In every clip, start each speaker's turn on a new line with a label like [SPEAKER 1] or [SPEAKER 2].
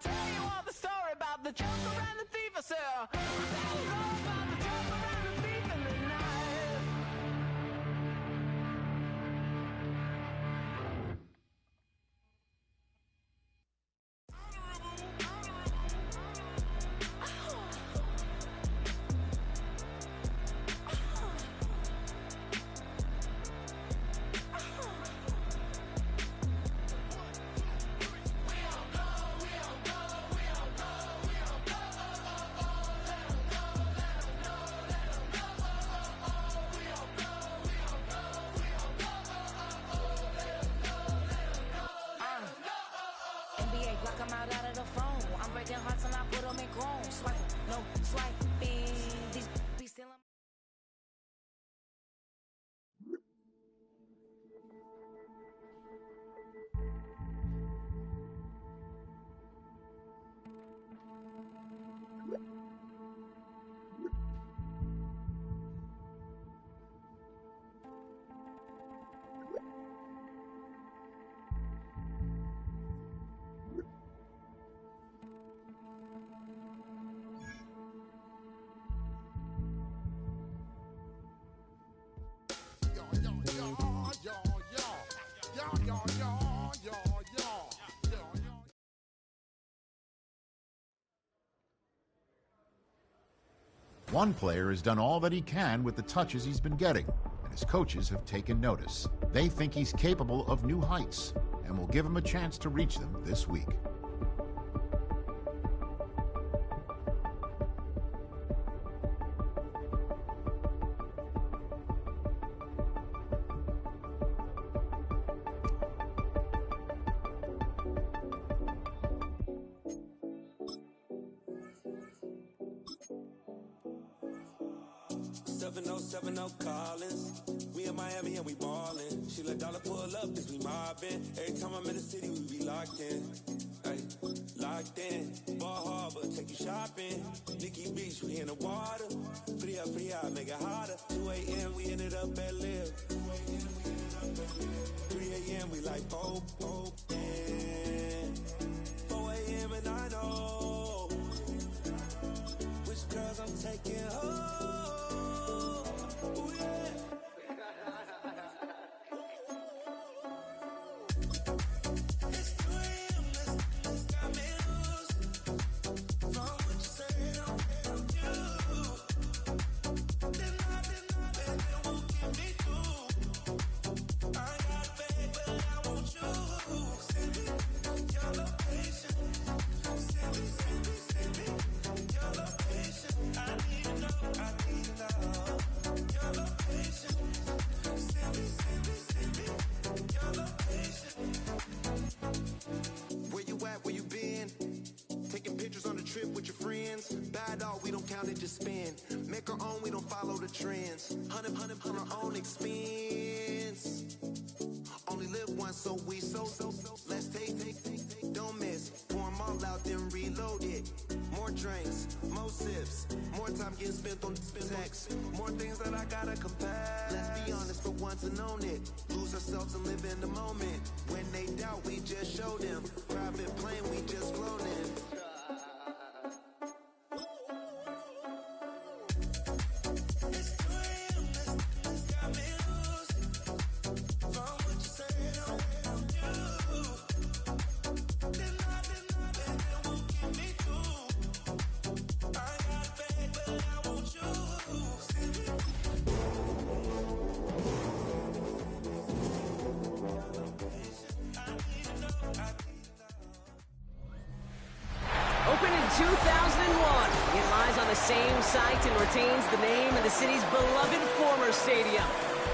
[SPEAKER 1] tell you all the story about the joker and the thief, I said. I'll tell you all about the joker and the thief in the night.
[SPEAKER 2] I'm out of the phone. I'm breaking hearts and I put them in chrome. Swipe, no swiping. These be stealing.
[SPEAKER 3] One player has done all that he can with the touches he's been getting, and his coaches have taken notice. They think he's capable of new heights and will give him a chance to reach them this week.
[SPEAKER 4] Collins. We in Miami and we ballin'. She let dollar pull up, bitch, we mobbin'. Every time I'm in the city, we be locked in. Ay, locked in. Ball Harbor, take you shopping. Nikki Beach, we in the water. Free up, make it hotter. 2 a.m., we ended up at Live. 3 a.m., we like Pope. And 4 a.m. and I know which girls I'm taking home. Ooh, yeah. Just spin, make our own, we don't follow the trends. 100 on our own expense. Only live once, so we so. Let's take, don't miss. Pour 'em all out, then reload it. More drinks, more sips, more time getting spent on text. More things that I gotta compare. Let's be honest for once and own it. Lose ourselves and live in the moment. When they doubt, we just show them. Private plane, we just flown in.
[SPEAKER 5] Opened in 2001, it lies on the same site and retains the name of the city's beloved former stadium.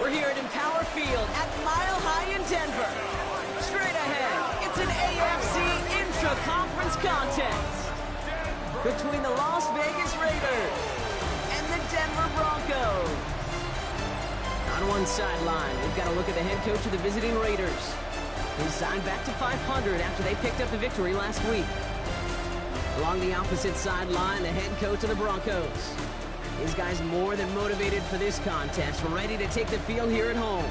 [SPEAKER 5] We're here at Empower Field at Mile High in Denver. Straight ahead, it's an AFC intra-conference contest between the Las Vegas Raiders and the Denver Broncos. On one sideline, we've got a look at the head coach of the visiting Raiders. He signed back to 500 after they picked up the victory last week. Along the opposite sideline, the head coach of the Broncos. These guys more than motivated for this contest, ready to take the field here at home.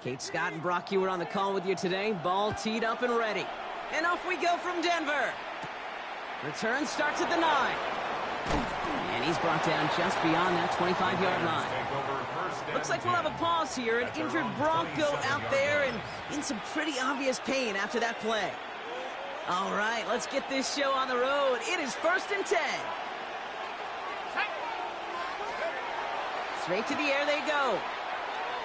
[SPEAKER 5] Kate Scott and Brock Hewitt on the call with you today. Ball teed up and ready. And off we go from Denver. Return starts at the 9. And he's brought down just beyond that 25-yard line. Looks like we'll have a pause here. An injured Bronco out there and in some pretty obvious pain after that play. All right, let's get this show on the road. It is 1st and 10. Straight to the air they go.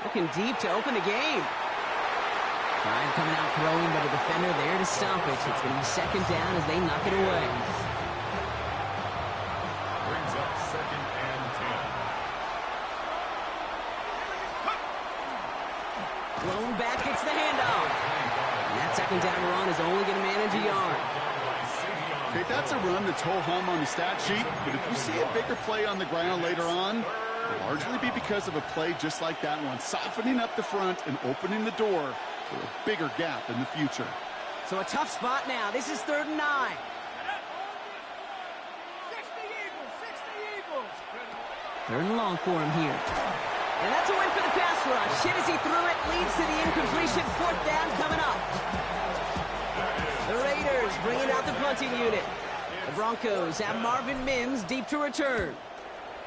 [SPEAKER 5] Looking deep to open the game. Pride coming out throwing, but a defender there to stop it. It's going to be 2nd down as they knock it away.
[SPEAKER 6] Brings up 2nd and 10.
[SPEAKER 5] Blown back, it's the handoff. And that 2nd down run is only going to manage a yard.
[SPEAKER 7] Okay, that's a run that's ho-hum on the stat sheet, but if you see a bigger play on the ground later on, it'll largely be because of a play just like that one, softening up the front and opening the door for a bigger gap in the future.
[SPEAKER 5] So a tough spot now. This is 3rd and 9. 3rd and long for him here. And that's a win for the pass rush. Hit as he threw it, leads to the incompletion. 4th down coming up. The Raiders bringing out the punting unit. The Broncos have Marvin Mims deep to return.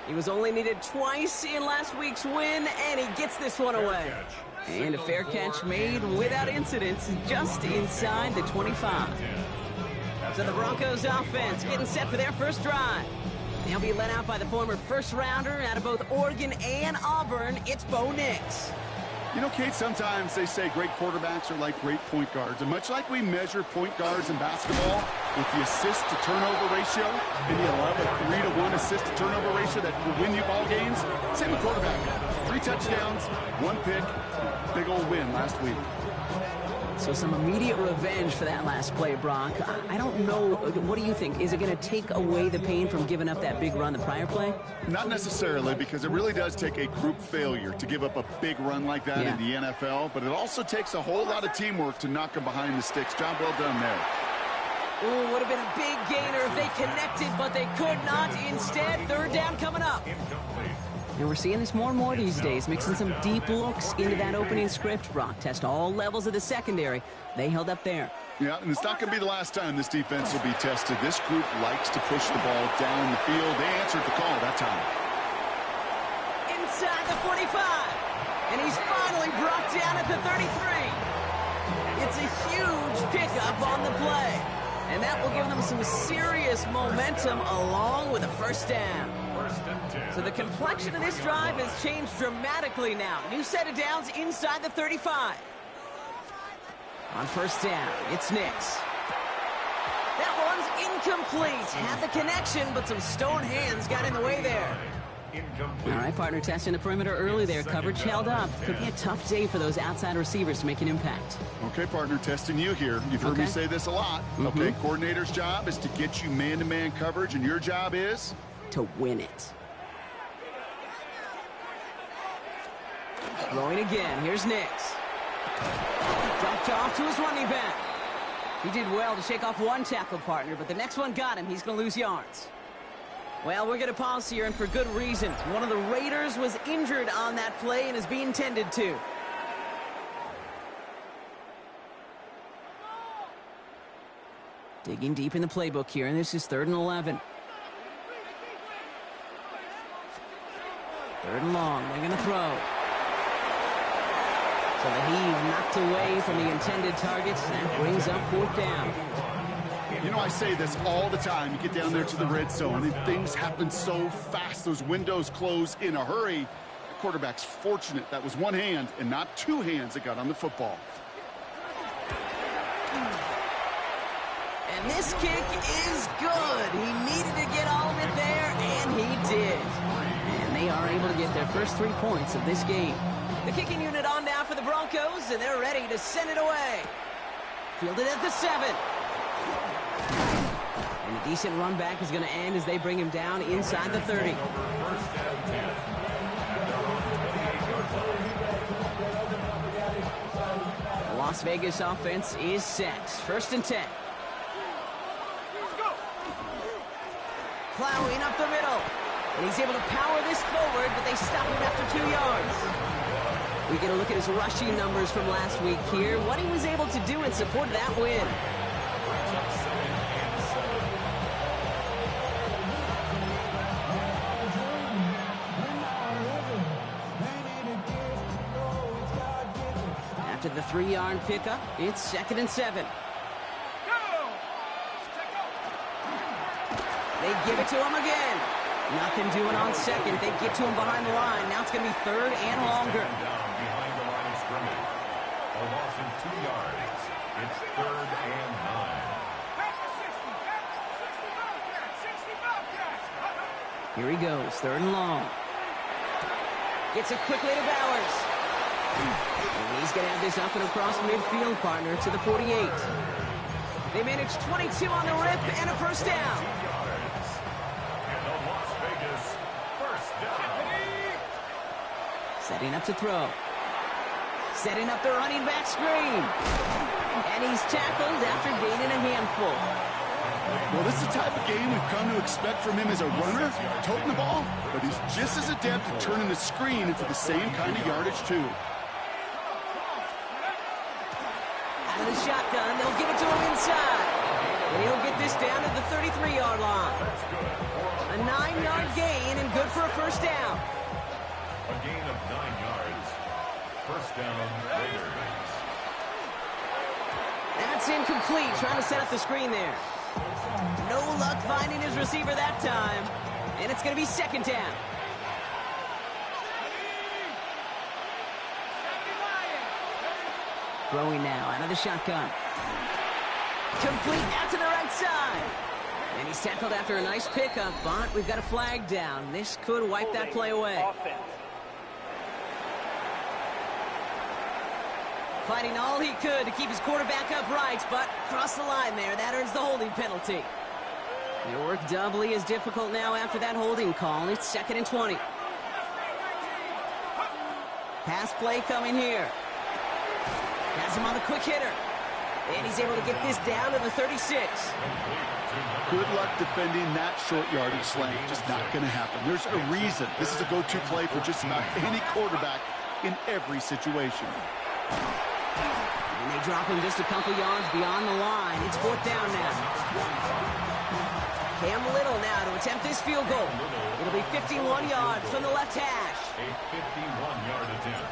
[SPEAKER 5] He was only needed twice in last week's win, and he gets this one away. And a fair catch made without incident, just inside the 25. So the Broncos offense getting set for their first drive. They'll be led out by the former first-rounder out of both Oregon and Auburn. It's Bo Nix.
[SPEAKER 7] You know, Kate, sometimes they say great quarterbacks are like great point guards. And much like we measure point guards in basketball with the assist-to-turnover ratio and the 3-to-1 assist-to-turnover ratio that will win you ball games, same with quarterback. 3 touchdowns, 1 pick, big old win last week.
[SPEAKER 5] So some immediate revenge for that last play, Brock. I don't know. What do you think? Is it going to take away the pain from giving up that big run the prior play?
[SPEAKER 7] Not necessarily, because it really does take a group failure to give up a big run like that in the NFL, but it also takes a whole lot of teamwork to knock them behind the sticks. Job well done there.
[SPEAKER 5] Ooh, would have been a big gainer if they connected, but they could not. Instead, 3rd down coming up. And we're seeing this more and more these days, mixing some deep looks into that opening script. Brock test all levels of the secondary. They held up there.
[SPEAKER 7] Yeah, and it's not going to be the last time this defense will be tested. This group likes to push the ball down the field. They answered the call that time.
[SPEAKER 5] Inside the 45. And he's finally brought down at the 33. It's a huge pickup on the play. And that will give them some serious momentum along with a 1st down. So the complexion of this drive has changed dramatically now. New set of downs inside the 35. On 1st down, it's Nix. That one's incomplete. Had the connection, but some stone hands got in the way there. All right, partner, testing the perimeter early there. Coverage held up. Could be a tough day for those outside receivers to make an impact.
[SPEAKER 7] Okay, partner, testing you here. You've heard me say this a lot. Okay, coordinator's job is to get you man-to-man coverage, and your job is?
[SPEAKER 5] To win it. Throwing again. Here's Nix. Dumped off to his running back. He did well to shake off one tackle, partner, but the next one got him. He's going to lose yards. Well, we're going to pause here, and for good reason. One of the Raiders was injured on that play and is being tended to. Digging deep in the playbook here, and this is 3rd and 11. 3rd and long. They're going to throw. So the heave knocked away from the intended targets. That brings up 4th down.
[SPEAKER 7] You know, I say this all the time. You get down there to the red zone, and things happen so fast. Those windows close in a hurry. The quarterback's fortunate that was one hand and not 2 hands that got on the football.
[SPEAKER 5] And this kick is good. He needed to get all of it there, and he did. And they are able to get their first 3 points of this game. The kicking unit on now for the Broncos, and they're ready to send it away. Fielded at the 7. And a decent run back is going to end as they bring him down inside the 30. The Las Vegas offense is set. 1st and 10. Plowing up the middle. And he's able to power this forward, but they stop him after 2 yards. We get a look at his rushing numbers from last week here, what he was able to do in support of that win. After the 3-yard pickup, it's 2nd and 7. They give it to him again. Nothing doing on second. They get to him behind the line. Now it's going to be 3rd and longer.
[SPEAKER 6] Behind the line of scrimmage. A loss of 2 yards. It's 3rd and 9.
[SPEAKER 5] Here he goes, 3rd and long. Gets it quickly to Bowers. And he's going to have this up and across midfield, partner, to the 48. They manage 22 on the rip and a first down. Setting up to throw. Setting up the running back screen. And he's tackled after gaining a handful.
[SPEAKER 7] Well, this is the type of game we've come to expect from him as a runner, toting the ball, but he's just as adept at turning the screen into the same kind of yardage, too.
[SPEAKER 5] Out of the shotgun, they'll give it to him inside. And he'll get this down to the 33-yard line. A 9-yard gain and good for a first down.
[SPEAKER 6] A gain of 9 yards. First down, Raiders.
[SPEAKER 5] That's incomplete, trying to set up the screen there. No luck finding his receiver that time. And it's going to be 2nd down. Throwing now out of the shotgun. Complete out to the right side. And he's tackled after a nice pickup, but we've got a flag down. This could wipe that play away. Fighting all he could to keep his quarterback upright, but crossed the line there. That earns the holding penalty. Their work doubly as difficult now after that holding call. It's 2nd and 20. Pass play coming here. Has him on the quick hitter. And he's able to get this down to the 36.
[SPEAKER 7] Good luck defending that short yardage slant. Just not going to happen. There's a reason this is a go-to play for just about any quarterback in every situation.
[SPEAKER 5] And they drop him just a couple yards beyond the line. It's 4th down now. Cam Little now to attempt this field goal. It'll be 51 yards from the left hash.
[SPEAKER 6] A 51-yard attempt.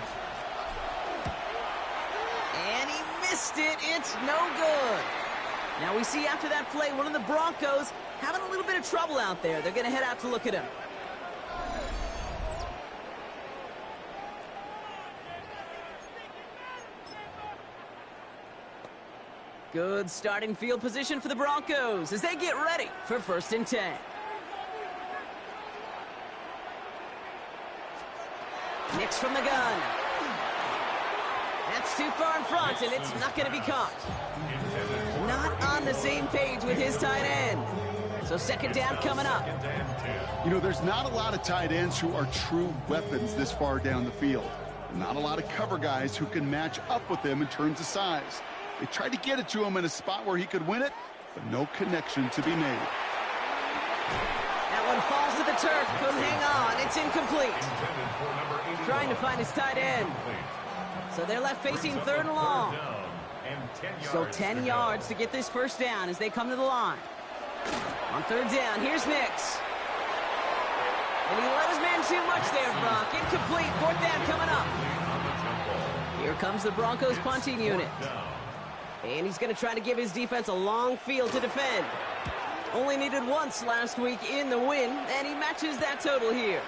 [SPEAKER 5] And he missed it. It's no good. Now we see after that play, one of the Broncos having a little bit of trouble out there. They're going to head out to look at him. Good starting field position for the Broncos as they get ready for 1st and 10. Nix from the gun. That's too far in front, and it's not going to be caught. Not on the same page with his tight end. So 2nd down coming up.
[SPEAKER 7] You know, there's not a lot of tight ends who are true weapons this far down the field. Not a lot of cover guys who can match up with him in terms of size. They tried to get it to him in a spot where he could win it, but no connection to be made.
[SPEAKER 5] That one falls to the turf. Couldn't hang on. It's incomplete. Trying to find his tight end. So they're left facing 3rd and long. So 10 yards to get this first down as they come to the line. On 3rd down, here's Nix. And he let his man too much there, Brock. Incomplete. 4th down coming up. Here comes the Broncos punting unit. And he's going to try to give his defense a long field to defend. Only needed once last week in the win, and he matches that total here.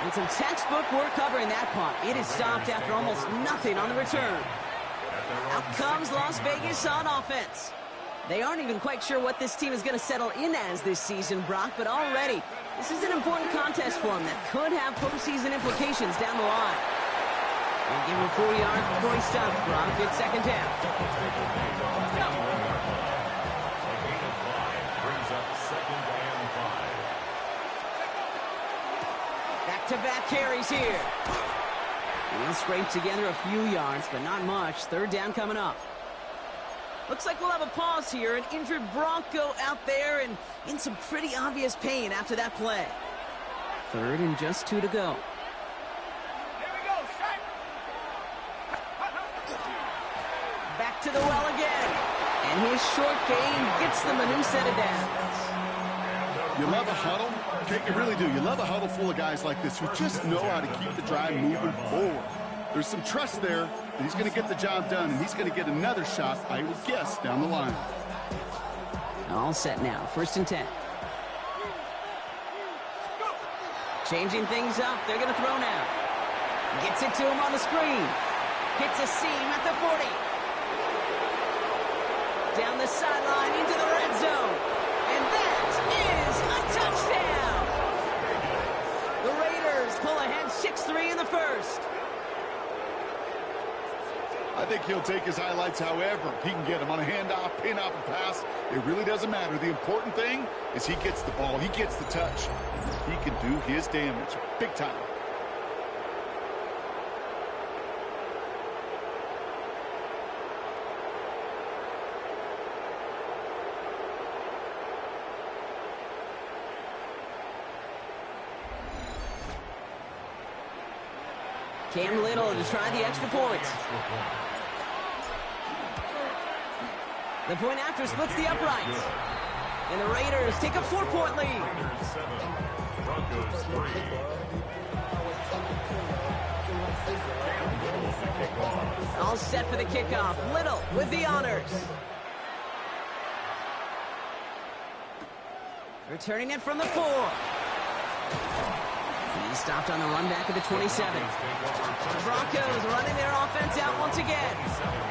[SPEAKER 5] And some textbook work covering that punt. It is stopped after almost nothing on the return. Out comes Las Vegas on offense. They aren't even quite sure what this team is going to settle in as this season, Brock, but already this is an important contest for them that could have postseason implications down the line. And give him 4 yards before he stops, Brock. Good 2nd down. Back-to-back carries here. And he'll scrape together a few yards, but not much. 3rd down coming up. Looks like we'll have a pause here. An injured Bronco out there and in some pretty obvious pain after that play. 3rd and just 2 to go. back to the well again. And his short gain gets them a new set of downs.
[SPEAKER 7] You love a huddle? Okay, you really do. You love a huddle full of guys like this who just know how to keep the drive moving forward. There's some trust there that he's going to get the job done, and he's going to get another shot, I would guess, down the line.
[SPEAKER 5] All set now. 1st and 10. Changing things up. They're going to throw now. Gets it to him on the screen. Hits a seam at the 40. Down the sideline into the red zone. And that is a touchdown. The Raiders pull ahead 6-3 in the first.
[SPEAKER 7] I think he'll take his highlights however he can get them on a handoff, pin off, and pass. It really doesn't matter. The important thing is he gets the ball. He gets the touch. He can do his damage big time.
[SPEAKER 5] Cam Little to try the extra point. The point after splits the uprights. And the Raiders take a 4-point lead.
[SPEAKER 6] Broncos 3.
[SPEAKER 5] All set for the kickoff. Little with the honors. Returning it from the 4. He stopped on the run back at the 27. The Broncos running their offense out once again.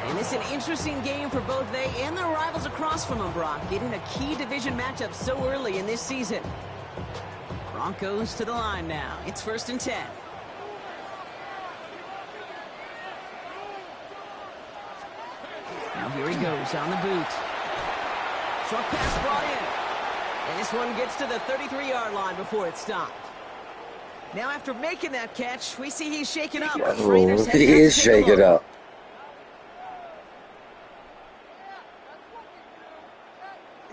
[SPEAKER 5] And it's an interesting game for both they and their rivals across from them, Brock, getting a key division matchup so early in this season. Broncos to the line now. It's 1st and 10. Now here he goes on the boot. Short pass brought in. And this one gets to the 33-yard line before it stopped. Now after making that catch, we see he's shaken up.
[SPEAKER 8] Oh, he is shaken up.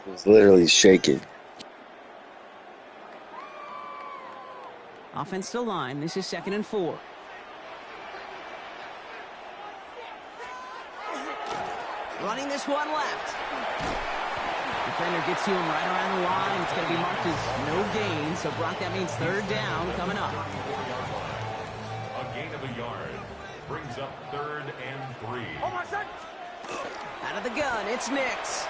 [SPEAKER 8] He was literally shaking.
[SPEAKER 5] Offense to line. This is 2nd and 4. Running this one left. Defender gets to him right around the line. It's going to be marked as no gain. So, Brock, that means 3rd down coming up.
[SPEAKER 6] A gain of a yard brings up 3rd and 3.
[SPEAKER 5] Out of the gun, it's Nix.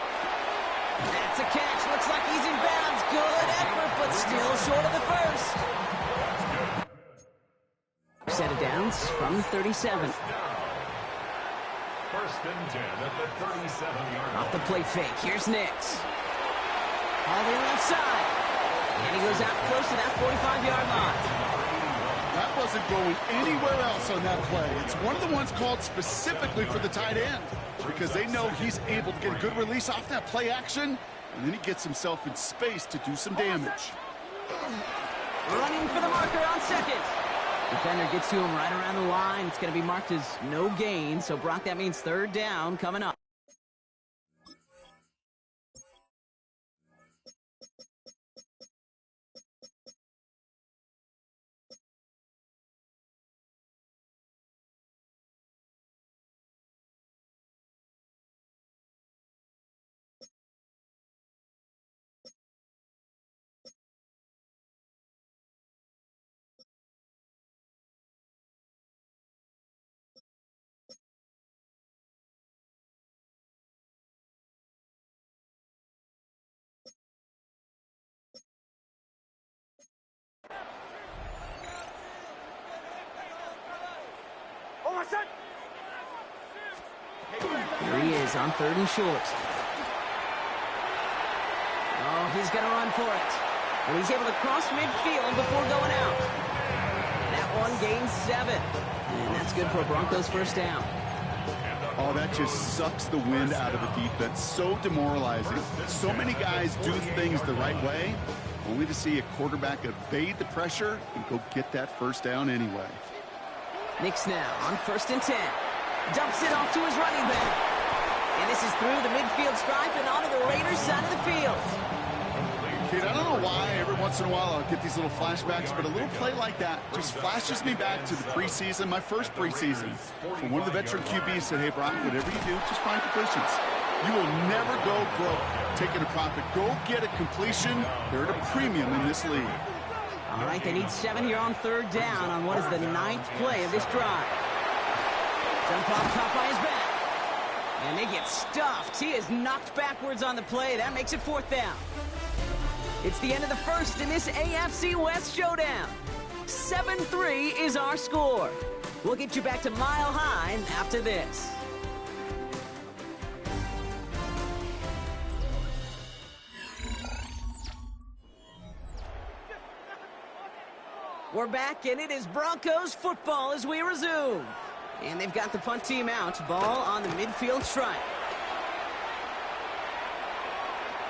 [SPEAKER 5] That's a catch. Looks like he's in bounds. Good effort, but still short of the first. Set of downs from 37.
[SPEAKER 6] 1st and 10 at the 37-yard line.
[SPEAKER 5] Off the play fake. Here's Nix. All the left side. And he goes out close to that 45-yard line.
[SPEAKER 7] That wasn't going anywhere else on that play. It's one of the ones called specifically for the tight end because they know he's able to get a good release off that play action, and then he gets himself in space to do some damage.
[SPEAKER 5] Running for the marker on 2nd. Defender gets to him right around the line. It's going to be marked as no gain. So, Brock, that means 3rd down coming up. Here he is on 3rd and short. Oh, he's going to run for it. And he's able to cross midfield before going out. That one gains 7. And that's good for a Broncos 1st down.
[SPEAKER 7] Oh, that just sucks the wind out of the defense. So demoralizing. So many guys do things the right way, only to see a quarterback evade the pressure and go get that 1st down anyway.
[SPEAKER 5] Nix now on 1st and 10. Dumps it off to his running back. And this is through the midfield stripe and onto the Raiders side of the field.
[SPEAKER 7] Kid, I don't know why every once in a while I'll get these little flashbacks, but a little play like that just flashes me back to the preseason, my first preseason. When one of the veteran QBs said, hey, Brock, whatever you do, just find completions. You will never go broke taking a profit. Go get a completion. They're at a premium in this league.
[SPEAKER 5] All right, they need 7 here on 3rd down on what is the 9th play of this drive. Jump off caught by his back. And they get stuffed. He is knocked backwards on the play. That makes it 4th down. It's the end of the first in this AFC West showdown. 7-3 is our score. We'll get you back to Mile High after this. We're back, and it is Broncos football as we resume. And they've got the punt team out. Ball on the midfield stripe.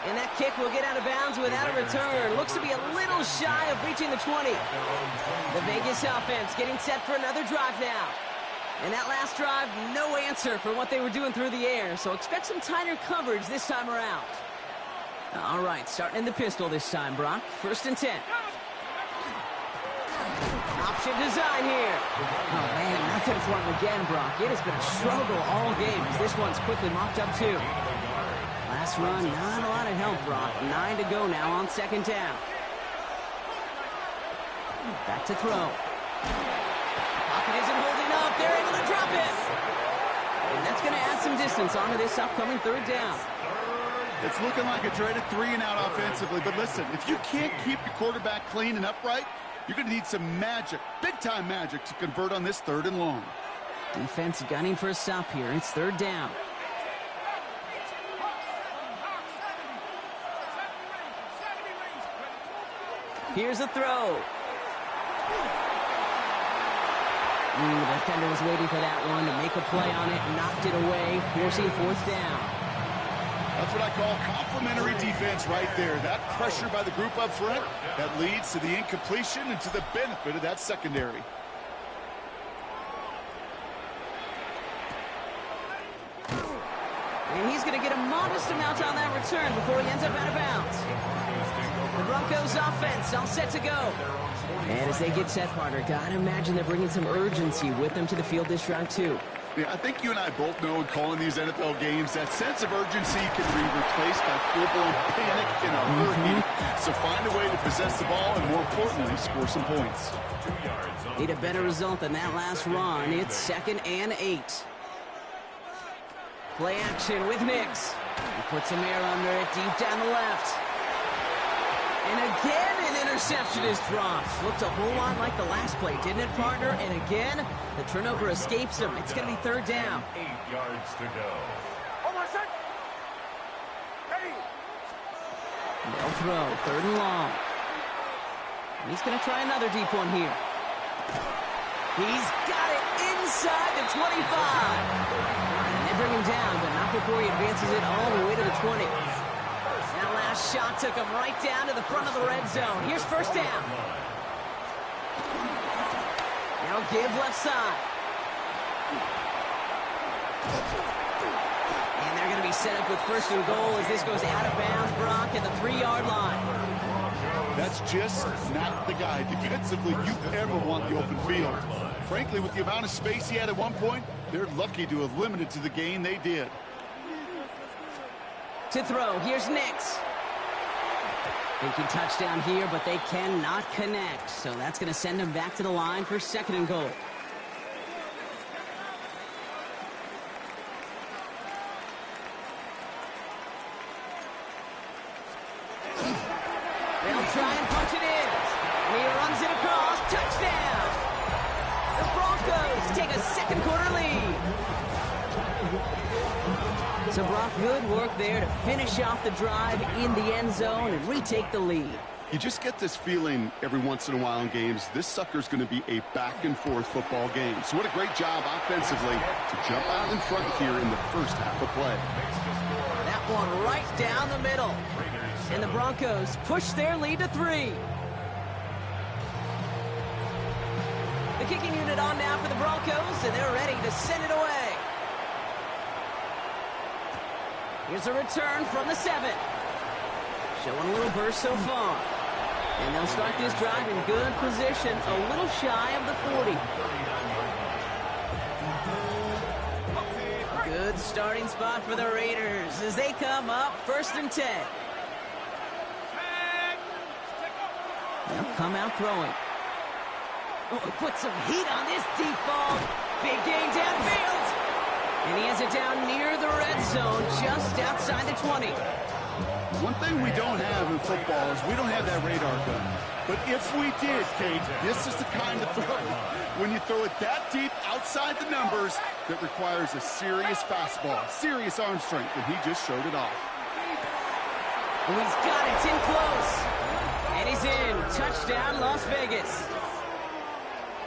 [SPEAKER 5] And that kick will get out of bounds without a return. Looks to be a little shy of reaching the 20. The Vegas offense getting set for another drive now. And that last drive, no answer for what they were doing through the air. So expect some tighter coverage this time around. All right, starting in the pistol this time, Brock. 1st and 10. Option design here. Oh, man, nothing for him again, Brock. It has been a struggle all game as this one's quickly mopped up, too. Last run, not a lot of help, Brock. 9 to go now on 2nd down. Back to throw. Pocket isn't holding up. They're able to drop it. And that's going to add some distance onto this upcoming 3rd down.
[SPEAKER 7] It's looking like a dreaded 3-and-out offensively. But listen, if you can't keep your quarterback clean and upright, you're going to need some magic, big-time magic, to convert on this 3rd and long.
[SPEAKER 5] Defense gunning for a stop here. It's 3rd down. Here's a throw. The defender was waiting for that one to make a play on it, knocked it away, forcing 4th down.
[SPEAKER 7] That's what I call complimentary defense right there. That pressure by the group up front, that leads to the incompletion and to the benefit of that secondary.
[SPEAKER 5] And he's going to get a modest amount on that return before he ends up out of bounds. The Broncos offense all set to go. And as they get set, partner, gotta imagine they're bringing some urgency with them to the field this drive, too.
[SPEAKER 7] Yeah, I think you and I both know in calling these NFL games that sense of urgency can be replaced by full-blown panic in a hurry. So find a way to possess the ball and, more importantly, score some points.
[SPEAKER 5] Need a better result than that last run. It's 2nd and 8. Play action with Nix. He puts some air under it deep down the left. And again, an interception is dropped. Looked a whole lot like the last play, didn't it, partner? And again, the turnover escapes him. It's going to be 3rd down.
[SPEAKER 6] 8 yards to go.
[SPEAKER 5] They'll throw 3rd and long. And he's going to try another deep one here. He's got it inside the 25. And they bring him down, but not before he advances it all the way to the 20. That last shot took him right down to the front of the red zone. Here's 1st down. Now give left side. And they're going to be set up with 1st and goal as this goes out of bounds, Brock, at the 3-yard line.
[SPEAKER 7] That's just not the guy defensively you ever want the open field. Frankly, with the amount of space he had at one point, they're lucky to have limited to the gain they did.
[SPEAKER 5] To throw, here's Nix. Thinking touchdown here, but they cannot connect. So that's going to send him back to the line for 2nd and goal. They'll try and punch it in. And he runs it across. Touchdown! The Broncos take a 2nd quarter lead. So Brock, good work there to finish off the drive in the end zone and retake the lead.
[SPEAKER 7] You just get this feeling every once in a while in games, this sucker's going to be a back-and-forth football game. So what a great job offensively to jump out in front here in the first half of play.
[SPEAKER 5] That one right down the middle. And the Broncos push their lead to 3. The kicking unit on now for the Broncos, and they're ready to send it away. Here's a return from the 7. showing a little burst so far. And they'll start this drive in good position, a little shy of the 40. Good starting spot for the Raiders as they come up 1st and 10. They'll come out throwing. Oh, he put some heat on this deep ball. Big gain downfield. And he has it down near the red zone, just outside the 20.
[SPEAKER 7] One thing we don't have in football is we don't have that radar gun. But if we did, Kate, this is the kind of throw. When you throw it that deep outside the numbers, that requires a serious fastball, serious arm strength, and he just showed it off.
[SPEAKER 5] Oh, he's got it. It's in close. And he's in. Touchdown, Las Vegas.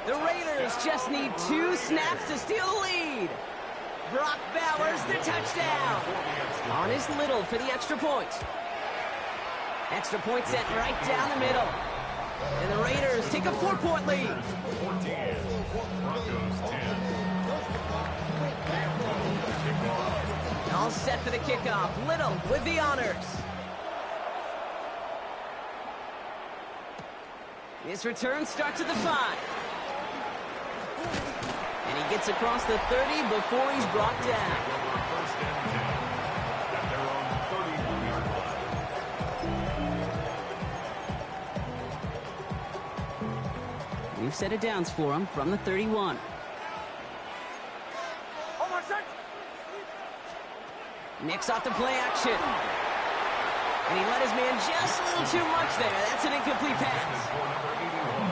[SPEAKER 5] The Raiders just need 2 snaps to steal the lead. Brock Bowers, the touchdown. On his Little for the extra point. Extra point sent right down the middle. And the Raiders take a 4-point lead. All set for the kickoff. Little with the honors. His return starts at the 5. And he gets across the 30 before he's brought down. We've set it downs for him from the 31. Nicks off the play action. And he let his man just a little too much there. That's an incomplete pass.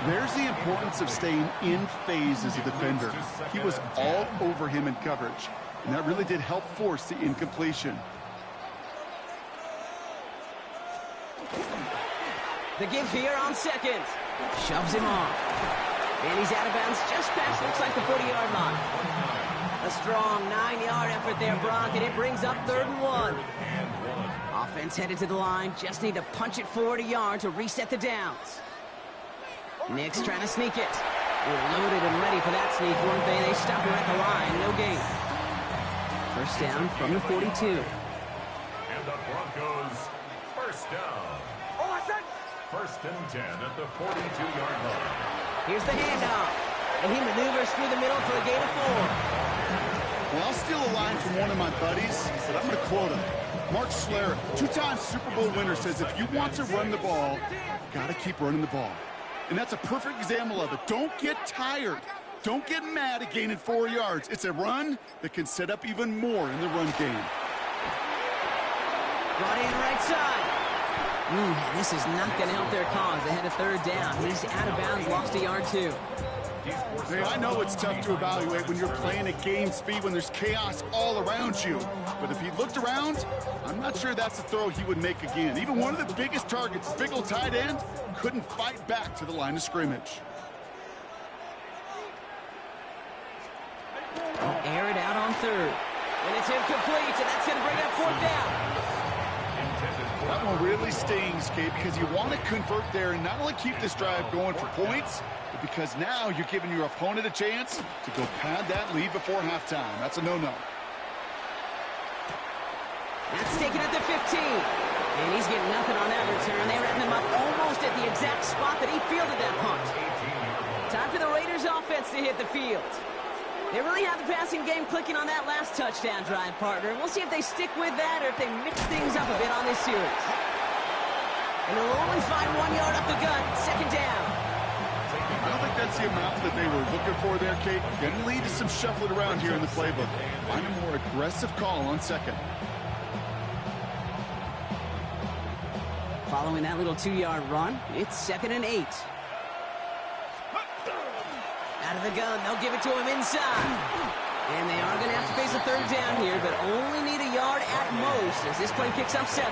[SPEAKER 7] There's the importance of staying in phase as a defender. He was all over him in coverage, and that really did help force the incompletion.
[SPEAKER 5] The give here on second. Shoves him off. And he's out of bounds just past, looks like the 40-yard line. A strong 9-yard effort there, Brock, and it brings up 3rd and 1. Offense headed to the line. Just need to punch it forward a yard to reset the downs. Nick's trying to sneak it. They're loaded and ready for that sneak, weren't they? They stop her at the line. No gain. 1st down from the 42.
[SPEAKER 6] And the Broncos, 1st down. 1st and 10 at the 42-yard line.
[SPEAKER 5] Here's the handoff. And he maneuvers through the middle for a gain of 4.
[SPEAKER 7] Well, I'll steal a line from one of my buddies, but I'm going to quote him. Mark Schlereth, 2-time Super Bowl winner, says if you want to run the ball, you got to keep running the ball. And that's a perfect example of it. Don't get tired. Don't get mad at gaining 4 yards. It's a run that can set up even more in the run game.
[SPEAKER 5] Brought in right side. This is not going to help their cause. They had a 3rd down. He's out of bounds, lost a yard 2.
[SPEAKER 7] Hey, I know it's tough to evaluate when you're playing at game speed when there's chaos all around you. But if he looked around, I'm not sure that's the throw he would make again. Even one of the biggest targets, big old tight end, couldn't fight back to the line of scrimmage.
[SPEAKER 5] Air it out on 3rd. And it's incomplete, and that's going to bring up 4th down.
[SPEAKER 7] That one really stings, Kate, because you want to convert there and not only keep this drive going for points, but because now you're giving your opponent a chance to go pad that lead before halftime. That's a no-no.
[SPEAKER 5] That's taken at the 15. And he's getting nothing on that return. They wrap him up almost at the exact spot that he fielded that punt. Time for the Raiders offense to hit the field. They really have the passing game clicking on that last touchdown drive, partner. We'll see if they stick with that or if they mix things up a bit on this series. And they'll only find 1 yard up the gut, 2nd down.
[SPEAKER 7] I don't think that's the amount that they were looking for there, Kate. Going to lead to some shuffling around here in the playbook. Find a more aggressive call on 2nd.
[SPEAKER 5] Following that little 2-yard run, it's 2nd and 8. Out of the gun, they'll give it to him inside. And they are going to have to face a 3rd down here, but only need a yard at most as this play picks up 7.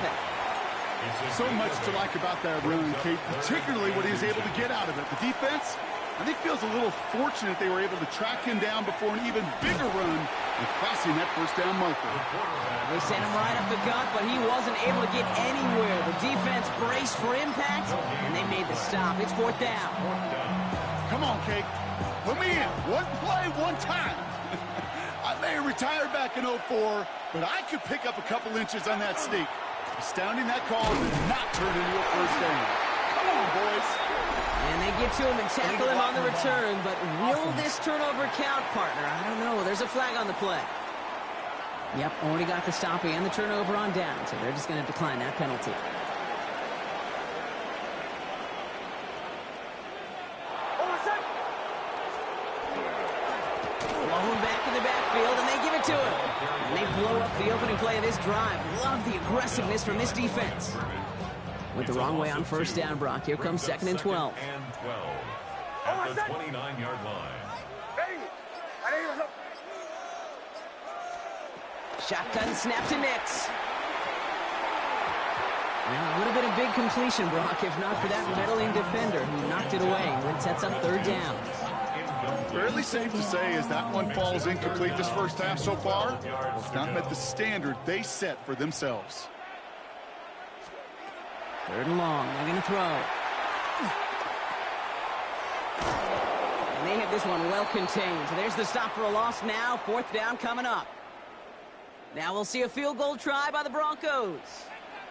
[SPEAKER 7] So much to like about that run, Kate, particularly what he was able to get out of it. The defense, I think, feels a little fortunate they were able to track him down before an even bigger run and crossing that 1st down marker.
[SPEAKER 5] They sent him right up the gut, but he wasn't able to get anywhere. The defense braced for impact, and they made the stop. It's 4th down.
[SPEAKER 7] Come on, Kate. Put me in. One play, one time. I may have retired back in 04, but I could pick up a couple inches on that sneak. Astounding that call did not turn into a first down. Come on, boys.
[SPEAKER 5] And they get to him and tackle him on the return, but will this turnover count, partner? I don't know. There's a flag on the play. Yep, already got the stop and the turnover on down, so they're just going to decline that penalty. Blown back in the backfield, and they give it to him. And they blow up the opening play of this drive. Love the aggressiveness from this defense. Went the wrong way on first down, Brock. Here comes 2nd and 12.
[SPEAKER 6] At the 29-yard line.
[SPEAKER 5] Shotgun snap to Nix. Well, a little bit of big completion, Brock, if not for that meddling defender who knocked it away and sets up 3rd down.
[SPEAKER 7] Fairly safe to say as that one falls incomplete this first half so far. Well, it's not met the standard they set for themselves.
[SPEAKER 5] 3rd and long. They're going to throw. And they have this one well contained. So there's the stop for a loss now. 4th down coming up. Now we'll see a field goal try by the Broncos.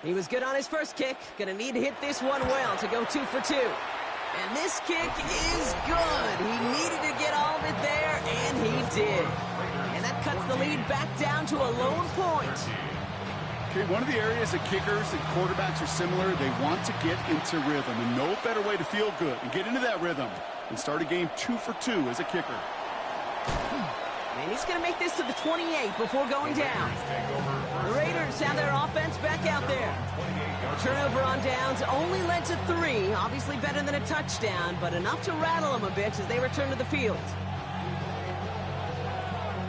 [SPEAKER 5] He was good on his first kick. Going to need to hit this one well to go 2 for 2. And this kick is good. He needed to get all of it there, and he did. And that cuts the lead back down to a lone point.
[SPEAKER 7] Okay, one of the areas that kickers and quarterbacks are similar, they want to get into rhythm. And no better way to feel good and get into that rhythm than start a game 2 for 2 as a kicker.
[SPEAKER 5] And he's going to make this to the 28 before going down. The Raiders have their offense back out there. The turnover on downs only led to 3. Obviously better than a touchdown, but enough to rattle them a bit as they return to the field.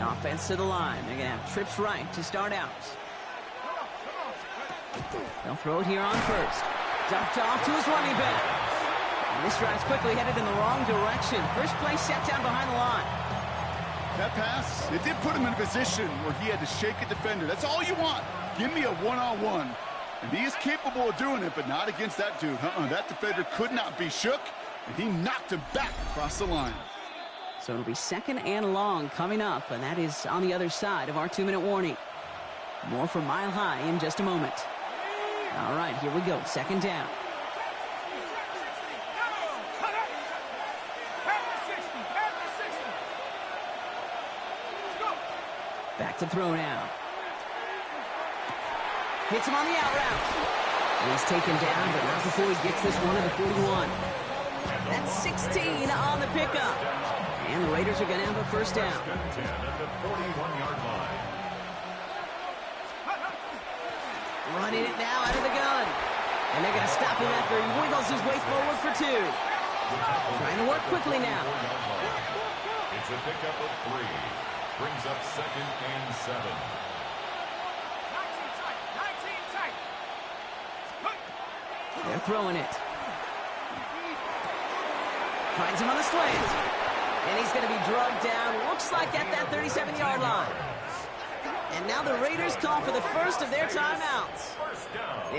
[SPEAKER 5] Offense to the line. They're going to have trips right to start out. They'll throw it here on first. Dumped off to his running back. And this drive's quickly headed in the wrong direction. First play set down behind the line.
[SPEAKER 7] That pass, it did put him in a position where he had to shake a defender. That's all you want. Give me a one-on-one. And he is capable of doing it, but not against that dude. That defender could not be shook, and he knocked him back across the line.
[SPEAKER 5] So it'll be 2nd and long coming up, and that is on the other side of our 2-minute warning. More from Mile High in just a moment. All right, here we go. 2nd down. Back to throw now. Hits him on the out route. And he's taken down, but not before he gets this one to the 41. That's 16 on the pickup. And the Raiders are going to have a first down.
[SPEAKER 6] At the 41-yard line.
[SPEAKER 5] Running it now out of the gun. And they're going to stop him after he wiggles his way forward for 2. Trying to work quickly now.
[SPEAKER 6] It's a pickup of 3. Brings up 2nd and 7.
[SPEAKER 5] They're throwing it. Finds him on the slant. And he's going to be drugged down. Looks like at that 37-yard line. And now the Raiders call for the first of their timeouts.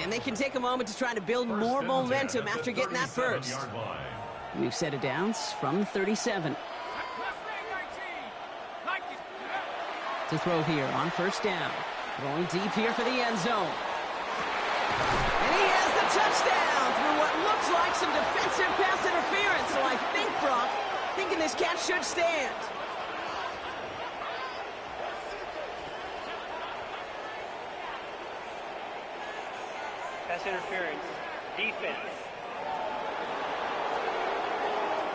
[SPEAKER 5] And they can take a moment to try to build more momentum after getting that first. New set of downs from 37. To throw here on first down. Going deep here for the end zone. And he has the touchdown through what looks like some defensive pass interference. So I think, Brock, thinking this catch should stand.
[SPEAKER 9] Pass interference. Defense.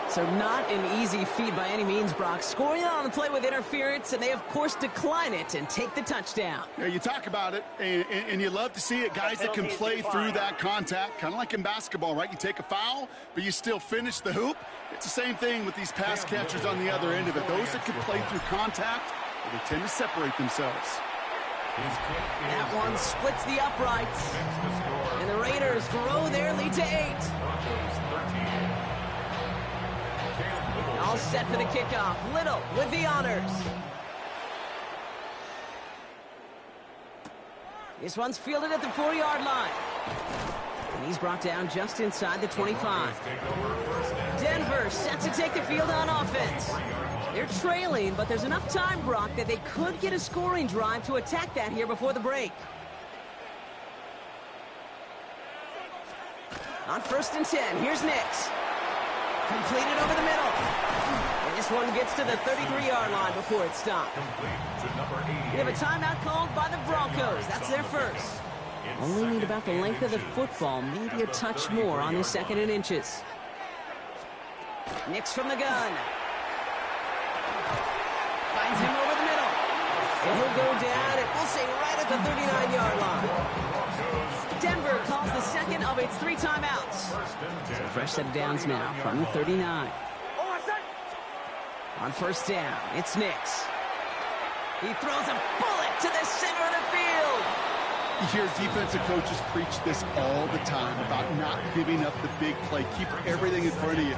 [SPEAKER 5] So not an easy feat by any means, Brock. Scoring on the play with interference, and they, of course, decline it and take the touchdown.
[SPEAKER 7] Yeah, you talk about it, and you love to see it. Guys that can play through that contact, kind of like in basketball, right? You take a foul, but you still finish the hoop. It's the same thing with these pass catchers on the other end of it. Those that can play through contact, they tend to separate themselves.
[SPEAKER 5] That one splits the uprights. And the Raiders grow their lead to 8. All set for the kickoff. Little with the honors. This one's fielded at the 4-yard line. And he's brought down just inside the 25. Denver set to take the field on offense. They're trailing, but there's enough time, Brock, that they could get a scoring drive to attack that here before the break. On 1st and 10, here's Nix. Completed over the middle. And this one gets to the 33-yard line before it's stopped. We have a timeout called by the Broncos. That's their first. Only need about the length of the football, maybe a touch more on this 2nd and inches. Nix from the gun. Finds him over the middle. And he'll go down, and we'll say right at the 39-yard line. Denver calls the second of its 3 timeouts. So fresh set of downs now from the 39. On 1st down, it's Nix. He throws a bullet to the center of the field.
[SPEAKER 7] You hear defensive coaches preach this all the time about not giving up the big play. Keep everything in front of you.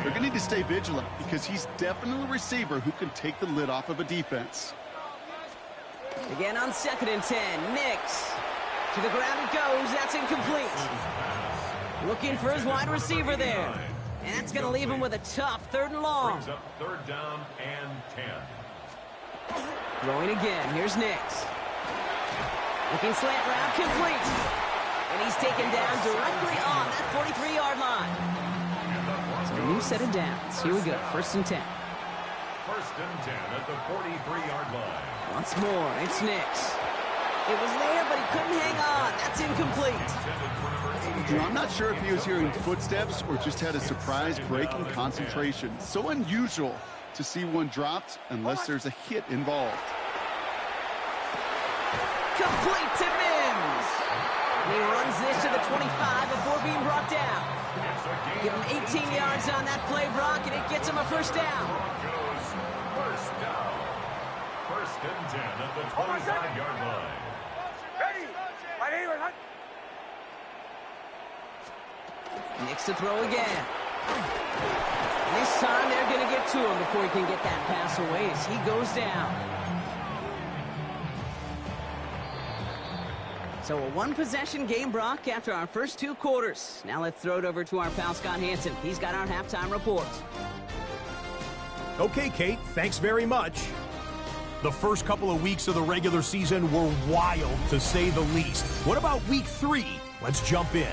[SPEAKER 7] They're going to need to stay vigilant because he's definitely a receiver who can take the lid off of a defense.
[SPEAKER 5] Again on 2nd and 10, Nix. To the ground it goes. That's incomplete. Looking for his wide receiver there. And that's going to leave him with a tough 3rd and long.
[SPEAKER 6] Brings up 3rd down and 10.
[SPEAKER 5] Throwing again. Here's Nix. Looking slant route, complete. And he's taken down directly on that 43-yard line. So a new set of downs. Here we go. 1st and 10.
[SPEAKER 6] 1st and 10 at the 43-yard line.
[SPEAKER 5] Once more, it's Nix. It was there, but he couldn't hang on. That's incomplete.
[SPEAKER 7] You know, I'm not sure if he was hearing footsteps or just had a surprise break in concentration. So unusual to see one dropped unless there's a hit involved.
[SPEAKER 5] Complete to Mims. And he runs this to the 25 before being brought down. Give him 18 yards on that play, Brock, and it gets him a 1st down.
[SPEAKER 6] First down. 1st and 10 at the 25-yard line.
[SPEAKER 5] Nix to throw again. This time they're going to get to him before he can get that pass away as he goes down. So a 1-possession game, Brock, after our first 2 quarters. Now let's throw it over to our pal Scott Hansen. He's got our halftime report.
[SPEAKER 10] Okay, Kate, thanks very much. The first couple of weeks of the regular season were wild, to say the least. What about week 3? Let's jump in.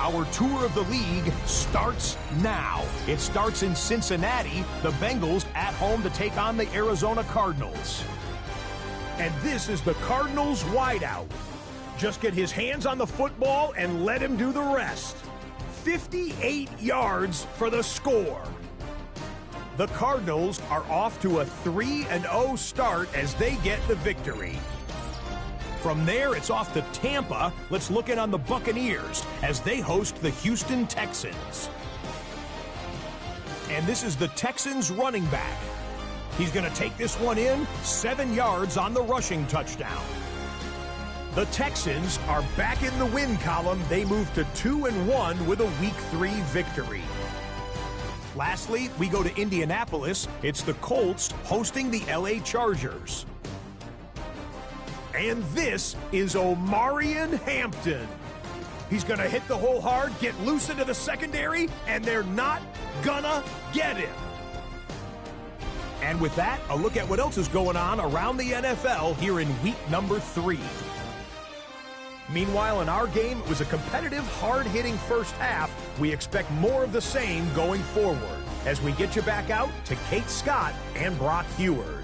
[SPEAKER 10] Our tour of the league starts now. It starts in Cincinnati, the Bengals at home to take on the Arizona Cardinals. And this is the Cardinals wideout. Just get his hands on the football and let him do the rest. 58 yards for the score. The Cardinals are off to a 3-0 start as they get the victory. From there, it's off to Tampa. Let's look in on the Buccaneers as they host the Houston Texans. And this is the Texans running back. He's going to take this one in, 7 yards on the rushing touchdown. The Texans are back in the win column. They move to 2-1 with a Week 3 victory. Lastly, we go to Indianapolis. It's the Colts hosting the LA Chargers. And this is Omarion Hampton. He's going to hit the hole hard, get loose into the secondary, and they're not gonna get him. And with that, a look at what else is going on around the NFL here in week number 3. Meanwhile, in our game, it was a competitive, hard-hitting first half. We expect more of the same going forward as we get you back out to Kate Scott and Brock Heward.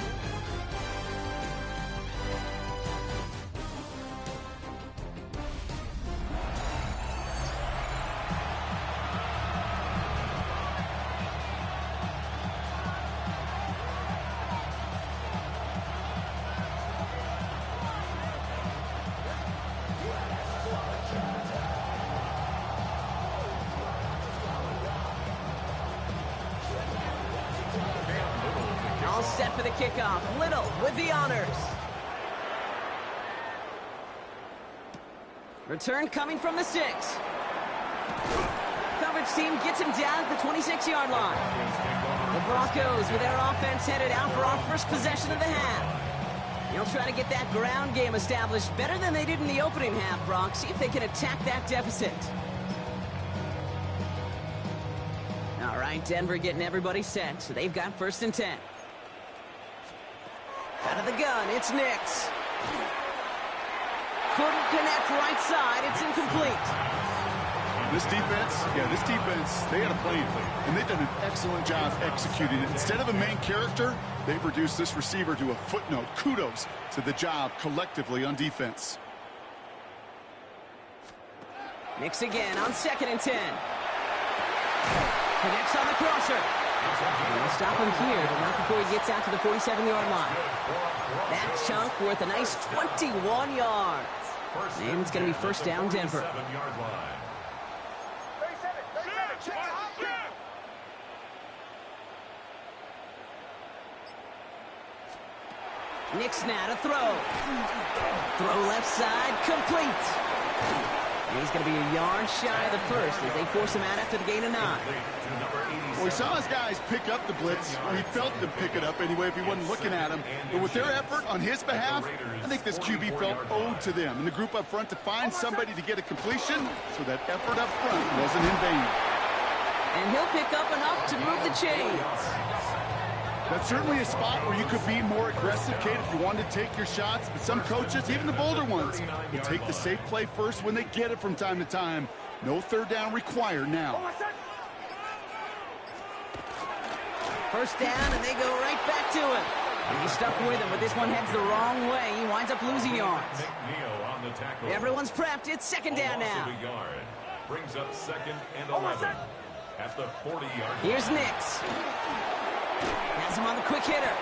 [SPEAKER 5] All set for the kickoff. Little with the honors. Return coming from the 6. Coverage team gets him down at the 26-yard line. The Broncos with their offense headed out for our first possession of the half. They'll try to get that ground game established better than they did in the opening half, Brock. See if they can attack that deficit. All right, Denver getting everybody set, so they've got 1st and 10. Out of the gun, it's Nix. Couldn't connect right side, it's incomplete.
[SPEAKER 7] This defense, they had a plan, and they've done an excellent job executing it. Instead of a main character, they've reduced this receiver to a footnote. Kudos to the job collectively on defense.
[SPEAKER 5] Nix again on 2nd and 10. Connects on the crosser. And they'll stop him here, but not before he gets out to the 47-yard line. That chunk worth a nice 21 yards. And it's going to be first down, Denver. Nix now to throw. Throw left side, complete. And he's going to be a yard shy of the first as they force him out after the gain of 9.
[SPEAKER 7] Well, we saw his guys pick up the blitz. Well, he felt them pick it up anyway if he wasn't looking at him. But with their effort on his behalf, I think this QB felt owed to them and the group up front to find somebody to get a completion, so that effort up front wasn't in vain.
[SPEAKER 5] And he'll pick up enough to move the chains.
[SPEAKER 7] That's certainly a spot where you could be more aggressive, Kate, if you wanted to take your shots. But some coaches, even the bolder ones, will take the safe play first when they get it from time to time. No third down required now.
[SPEAKER 5] First down, and they go right back to him. And he's stuck with him, but this one heads the wrong way. He winds up losing yards. Everyone's prepped. It's 2nd down now.
[SPEAKER 6] Brings up 2nd and 11 at the 40-yard.
[SPEAKER 5] Here's Nix. Has him on the quick hitter.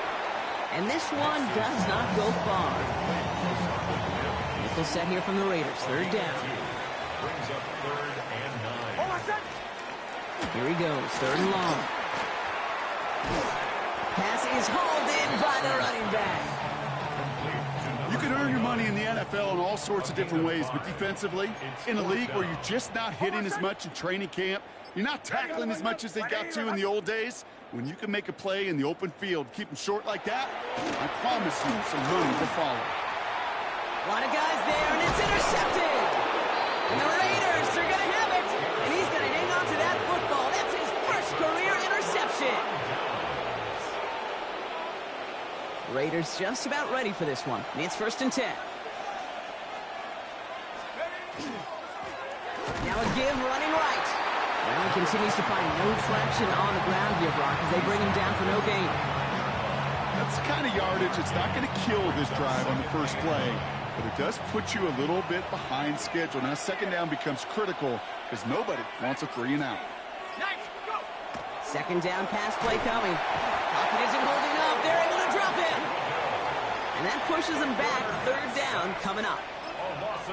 [SPEAKER 5] And this one does not go far. Nickel set here from the Raiders. 3rd down.
[SPEAKER 6] Brings up 3rd and 9.
[SPEAKER 5] Here he goes. 3rd and long. Pass is hauled in by the running back.
[SPEAKER 7] You can earn your money in the NFL in all sorts of different ways, but defensively, in a league where you're just not hitting as much in training camp, you're not tackling as much as they got to in the old days, when you can make a play in the open field, keep them short like that, I promise you some money will follow.
[SPEAKER 5] A lot of guys there, and it's intercepted. And the Raiders are going to have it. And he's going to hang on to that football. That's his first career interception. Raiders just about ready for this one. And it's 1st and 10. Now a give running right. Well, he continues to find no traction on the ground here, Brock, as they bring him down for no gain.
[SPEAKER 7] That's the kind of yardage it's not going to kill this drive on the first play, but it does put you a little bit behind schedule. Now 2nd down becomes critical because nobody wants a 3 and out.
[SPEAKER 5] 2nd down pass play coming. Pocket isn't holding up. They're able to drop it. And that pushes them back. 3rd down coming up.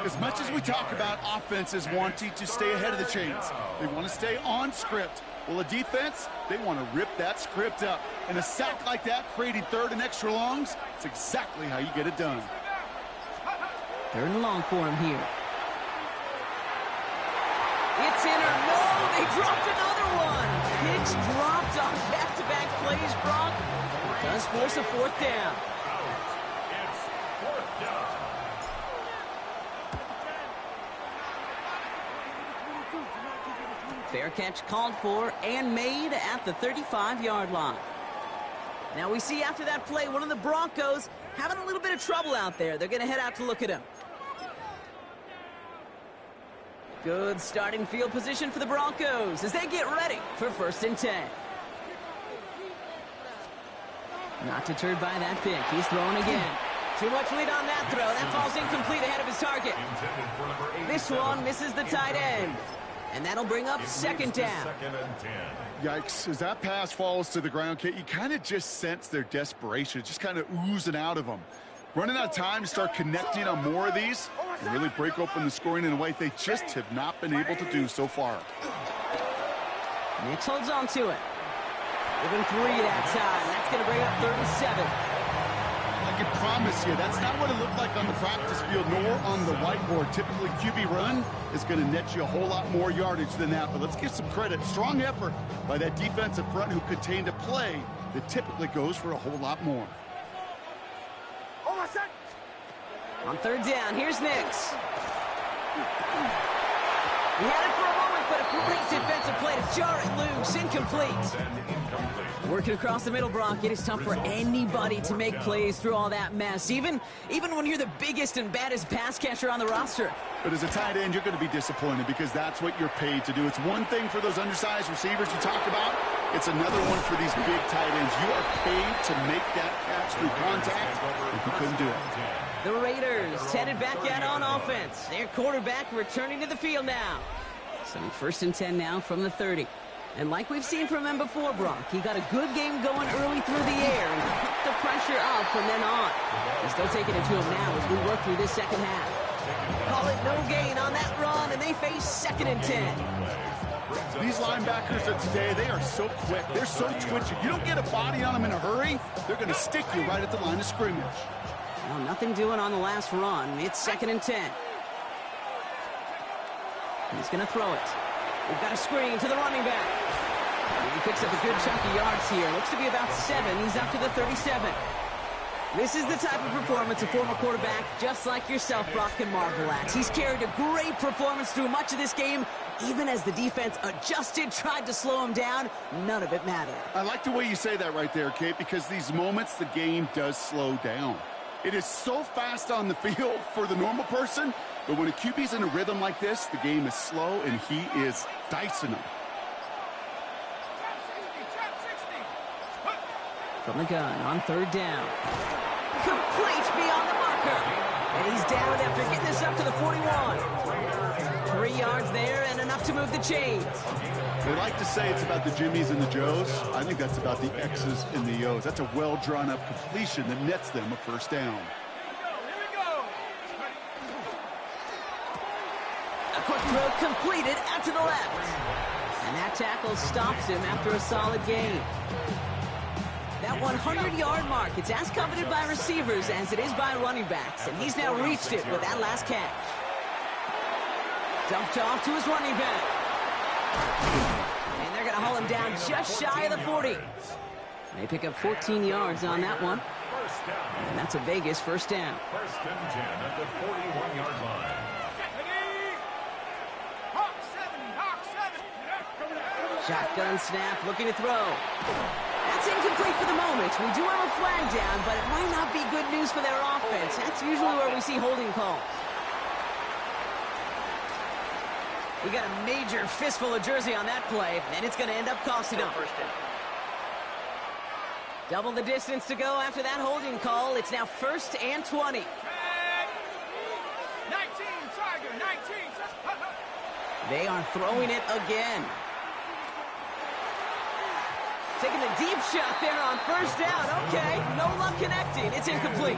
[SPEAKER 7] As much as we talk about offenses wanting to stay ahead of the chains, they want to stay on script. Well, a defense, they want to rip that script up. And a sack like that, creating 3rd and extra longs, it's exactly how you get it done.
[SPEAKER 5] 3rd and long for him here. It's in or no, they dropped another one. Picks dropped on back-to-back plays, Brock. It does force a 4th down.
[SPEAKER 6] It's 4th down.
[SPEAKER 5] Fair catch called for and made at the 35-yard line. Now we see after that play, one of the Broncos having a little bit of trouble out there. They're going to head out to look at him. Good starting field position for the Broncos as they get ready for 1st and 10. Not deterred by that pick. He's throwing again. Too much lead on that throw. That falls incomplete ahead of his target. This one misses the tight end. And that'll bring up 2nd down.
[SPEAKER 6] 2nd and 10.
[SPEAKER 7] Yikes, as that pass falls to the ground, Kate, you kind of just sense their desperation. It's just kind of oozing out of them. Running out of time to start connecting on more of these and really break open the scoring in a way they just have not been able to do so far.
[SPEAKER 5] Nix holds on to it. Within 3 that time. That's going to bring up 3rd and 7.
[SPEAKER 7] I can promise you, that's not what it looked like on the practice field, nor on the whiteboard. Typically, QB run is going to net you a whole lot more yardage than that. But let's give some credit. Strong effort by that defensive front who contained a play that typically goes for a whole lot more.
[SPEAKER 5] On 3rd down, here's Nix. He had it for a moment, but great defensive play to jar it loose. Incomplete. Working across the middle, Brock, it is tough for anybody to make plays through all that mess, even when you're the biggest and baddest pass catcher on the roster.
[SPEAKER 7] But as a tight end, you're going to be disappointed because that's what you're paid to do. It's one thing for those undersized receivers you talked about. It's another one for these big tight ends. You are paid to make that catch through contact, and you couldn't do it.
[SPEAKER 5] The Raiders headed back out on offense. Their quarterback returning to the field now. So 1st and 10 now from the 30. And like we've seen from him before, Brock, he got a good game going early through the air and kept the pressure up from then on. He's still taking it to him now as we work through this second half. Call it no gain on that run, and they face 2nd and 10.
[SPEAKER 7] These linebackers of today, they are so quick. They're so twitchy. You don't get a body on them in a hurry, they're going to stick you right at the line of scrimmage.
[SPEAKER 5] Well, nothing doing on the last run. It's 2nd and 10. He's going to throw it. We've got a screen to the running back. He picks up a good chunk of yards here. Looks to be about 7. He's up to the 37. This is the type of performance a former quarterback, just like yourself, Brock, can marvel at. He's carried a great performance through much of this game. Even as the defense adjusted, tried to slow him down, none of it mattered.
[SPEAKER 7] I like the way you say that right there, Kate, because these moments the game does slow down. It is so fast on the field for the normal person, but when a QB's in a rhythm like this, the game is slow, and he is dicing them.
[SPEAKER 5] From the gun on 3rd down. Complete beyond the marker. And he's down after getting this up to the 41. 3 yards there and enough to move the chains.
[SPEAKER 7] They like to say it's about the Jimmies and the Joes. I think that's about the X's and the O's. That's a well-drawn-up completion that nets them a 1st down.
[SPEAKER 5] A quick throw completed out to the left. And that tackle stops him after a solid gain. That 100-yard mark, it's as coveted by receivers as it is by running backs. And he's now reached it with that last catch. Dumped off to his running back. And they're going to haul him down just shy of the 40. They pick up 14 yards on that one. And that's a Vegas 1st down.
[SPEAKER 6] 1st and 10 at the 41-yard line.
[SPEAKER 5] Shotgun snap, looking to throw. That's incomplete for the moment. We do have a flag down, but it might not be good news for their offense. That's usually where we see holding calls. We got a major fistful of jersey on that play, and it's going to end up costing them. Double the distance to go after that holding call. It's now 1st and 20.
[SPEAKER 1] 19, Tiger, 19.
[SPEAKER 5] They are throwing it again. Taking a deep shot there on 1st down. Okay, no luck connecting. It's incomplete.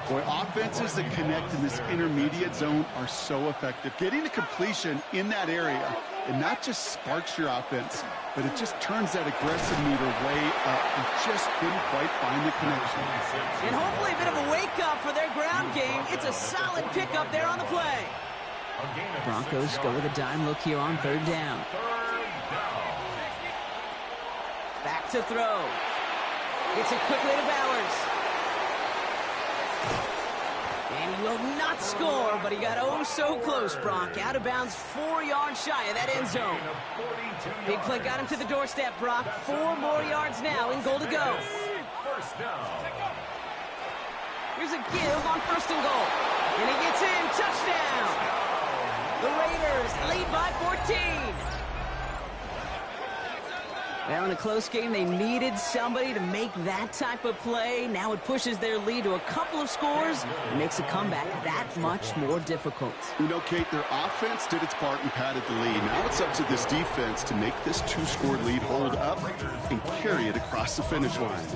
[SPEAKER 7] Boy, offenses that connect in this intermediate zone are so effective. Getting the completion in that area, it not just sparks your offense, but it just turns that aggressive meter way up. You just couldn't quite find the connection.
[SPEAKER 5] And hopefully a bit of a wake-up for their ground game. It's a solid pickup there on the play. Broncos go with a dime look here on 3rd down. Back to throw. Gets it quickly to Bowers. And he will not score, but he got oh so close, Brock. Out of bounds, 4 yards shy of that end zone. Big play got him to the doorstep, Brock. 4 more yards now in goal to go. Here's a give on 1st and goal. And he gets in. Touchdown. The Raiders lead by 14. Well, in a close game, they needed somebody to make that type of play. Now it pushes their lead to a couple of scores and makes a comeback that much more difficult.
[SPEAKER 7] You know, Kate, their offense did its part and padded the lead. Now it's up to this defense to make this 2-score lead hold up and carry it across the finish line.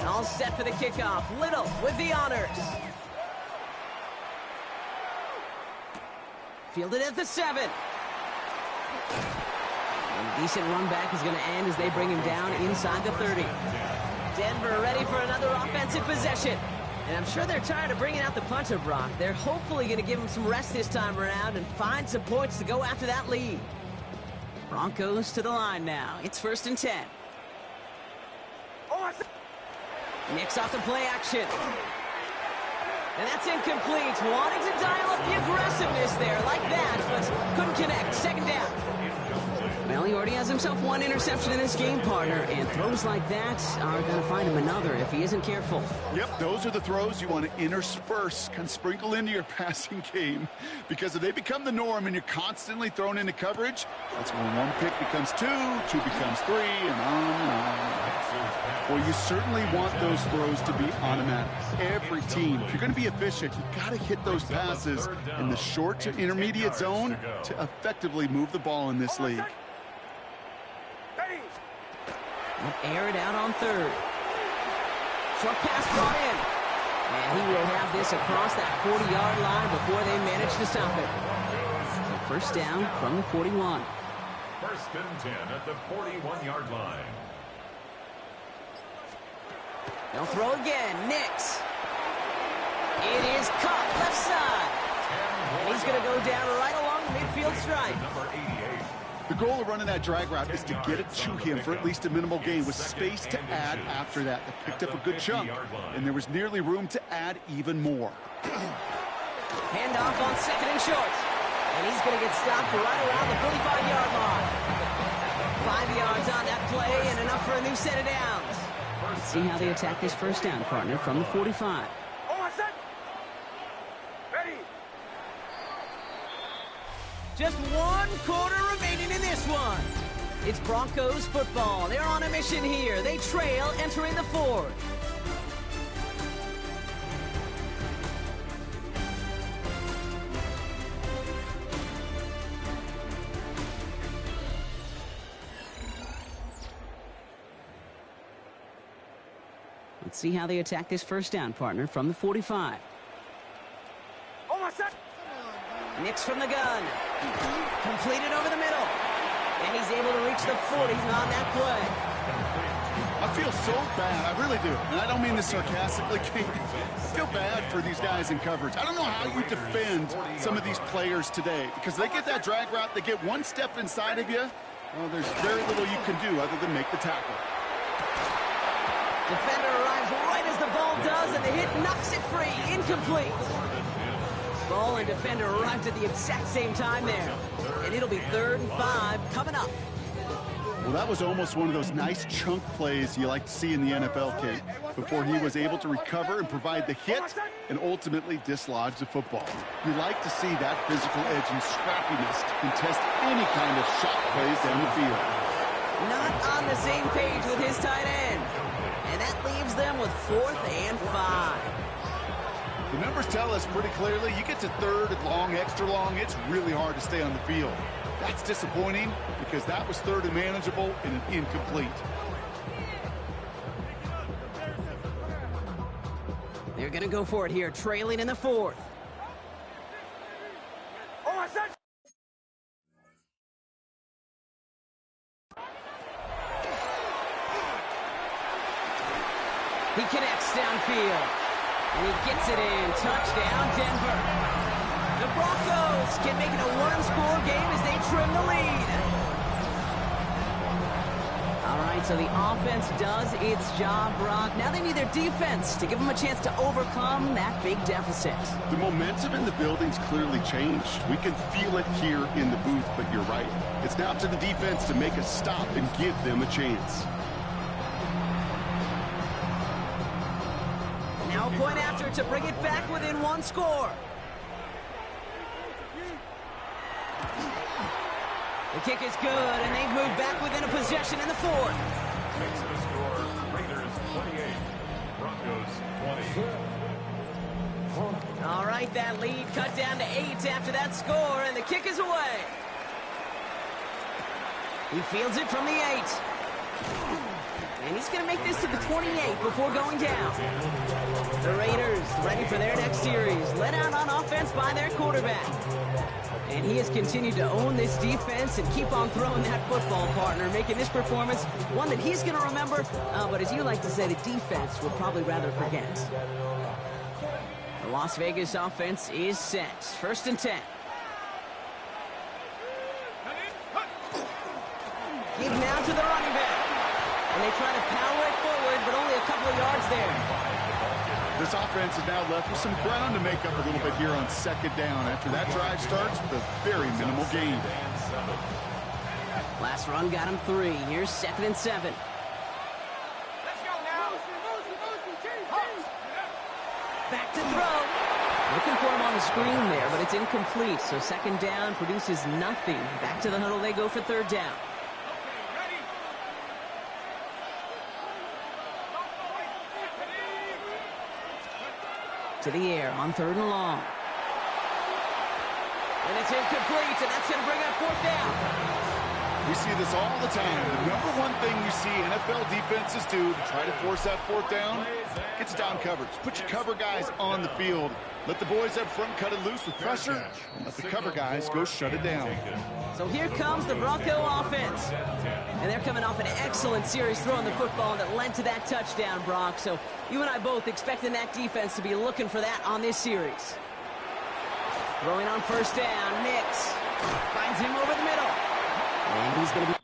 [SPEAKER 5] All set for the kickoff. Little with the honors. Fielded at the 7. And a decent run back is going to end as they bring him down inside the 30. Denver ready for another offensive possession. And I'm sure they're tired of bringing out the punter, Brock. They're hopefully going to give him some rest this time around and find some points to go after that lead. Broncos to the line now. It's 1st and 10. Knicks off the play action. And that's incomplete. Wanted to dial up the aggressiveness there like that, but couldn't connect. Second down. Well, he already has himself one interception in this game, partner, and throws like that are going to find him another if he isn't careful.
[SPEAKER 7] Yep, those are the throws you want to intersperse, kind of sprinkle into your passing game, because if they become the norm and you're constantly thrown into coverage, that's when one pick becomes two becomes three, and on. Well, you certainly want those throws to be automatic. Every team, if you're going to be efficient, you got to hit those passes in the short to intermediate zone to effectively move the ball in this league.
[SPEAKER 5] Air it out on third. Short pass brought in. And he will have this across that 40-yard line before they manage to stop it. So first down from the 41.
[SPEAKER 6] First and 10 at the 41-yard line.
[SPEAKER 5] They'll throw again. Nix. It is caught left side. And he's going to go down right along the midfield stripe.
[SPEAKER 6] Number 88.
[SPEAKER 7] The goal of running that drag route is to get it to him for at least a minimal gain with space to add after that. They picked up a good chunk, and there was nearly room to add even more.
[SPEAKER 5] Handoff on second and short. And he's going to get stopped right around the 45-yard line. 5 yards on that play and enough for a new set of downs. Let's see how they attack this first down, partner, from the 45. Just 1 quarter remaining in this one. It's Broncos football. They're on a mission here. They trail entering the fourth. Let's see how they attack this first down, partner, from the 45. Nix from the gun. Completed over the middle. And he's able to reach the 40s on that play.
[SPEAKER 7] I feel so bad. I really do. And I don't mean this sarcastically. I feel bad for these guys in coverage. I don't know how you defend some of these players today, because they get that drag route, they get one step inside of you. Well, there's very little you can do other than make the tackle.
[SPEAKER 5] Defender arrives right as the ball does, and the hit knocks it free. Incomplete. Ball and defender arrived at the exact same time there. And it'll be 3rd and 5 coming up.
[SPEAKER 7] Well, that was almost one of those nice chunk plays you like to see in the NFL, Kate, before he was able to recover and provide the hit and ultimately dislodge the football. You like to see that physical edge and scrappiness to contest any kind of shot plays down the field.
[SPEAKER 5] Not on the same page with his tight end. And that leaves them with 4th and 5.
[SPEAKER 7] The numbers tell us pretty clearly, you get to 3rd and long, extra long, it's really hard to stay on the field. That's disappointing because that was 3rd and manageable and an incomplete.
[SPEAKER 5] They're going to go for it here, trailing in the 4th. He connects downfield. And he gets it in. Touchdown, Denver. The Broncos can make it a one-score game as they trim the lead. All right, so the offense does its job, Brock. Now they need their defense to give them a chance to overcome that big deficit.
[SPEAKER 7] The momentum in the building's clearly changed. We can feel it here in the booth, but you're right. It's now to the defense to make a stop and give them a chance.
[SPEAKER 5] Now a point after to bring it back within 1 score. The kick is good, and they've moved back within a possession in the 4th.
[SPEAKER 6] Makes the score Raiders 28, Broncos 20.
[SPEAKER 5] All right, that lead cut down to 8 after that score, and the kick is away. He fields it from the 8. And he's going to make this to the 28 before going down. The Raiders ready for their next series, led out on offense by their quarterback. And he has continued to own this defense and keep on throwing that football, partner, making this performance one that he's going to remember, but as you like to say, the defense will probably rather forget. The Las Vegas offense is set. 1st and 10. Give now to the running back. And they try to power it forward, but only a couple of yards there.
[SPEAKER 7] This offense is now left with some ground to make up a little bit here on second down after that drive starts with a very minimal gain.
[SPEAKER 5] Last run got him 3. Here's 2nd and 7.
[SPEAKER 1] Let's go now.
[SPEAKER 5] Back to throw. Looking for him on the screen there, but it's incomplete. So 2nd down produces nothing. Back to the huddle they go for 3rd down. To the air on 3rd and long. And it's incomplete, and that's going to bring up 4th down.
[SPEAKER 7] We see this all the time. The number one thing you see NFL defenses do to try to force that 4th down, gets down coverage. Put your cover guys on the field. Let the boys up front cut it loose with pressure, and let the cover guys go shut it down.
[SPEAKER 5] So here comes the Bronco offense. And they're coming off an excellent series throwing the football that led to that touchdown, Brock. So you and I both expecting that defense to be looking for that on this series. Throwing on 1st down, Nix finds him over the middle. And he's going to be...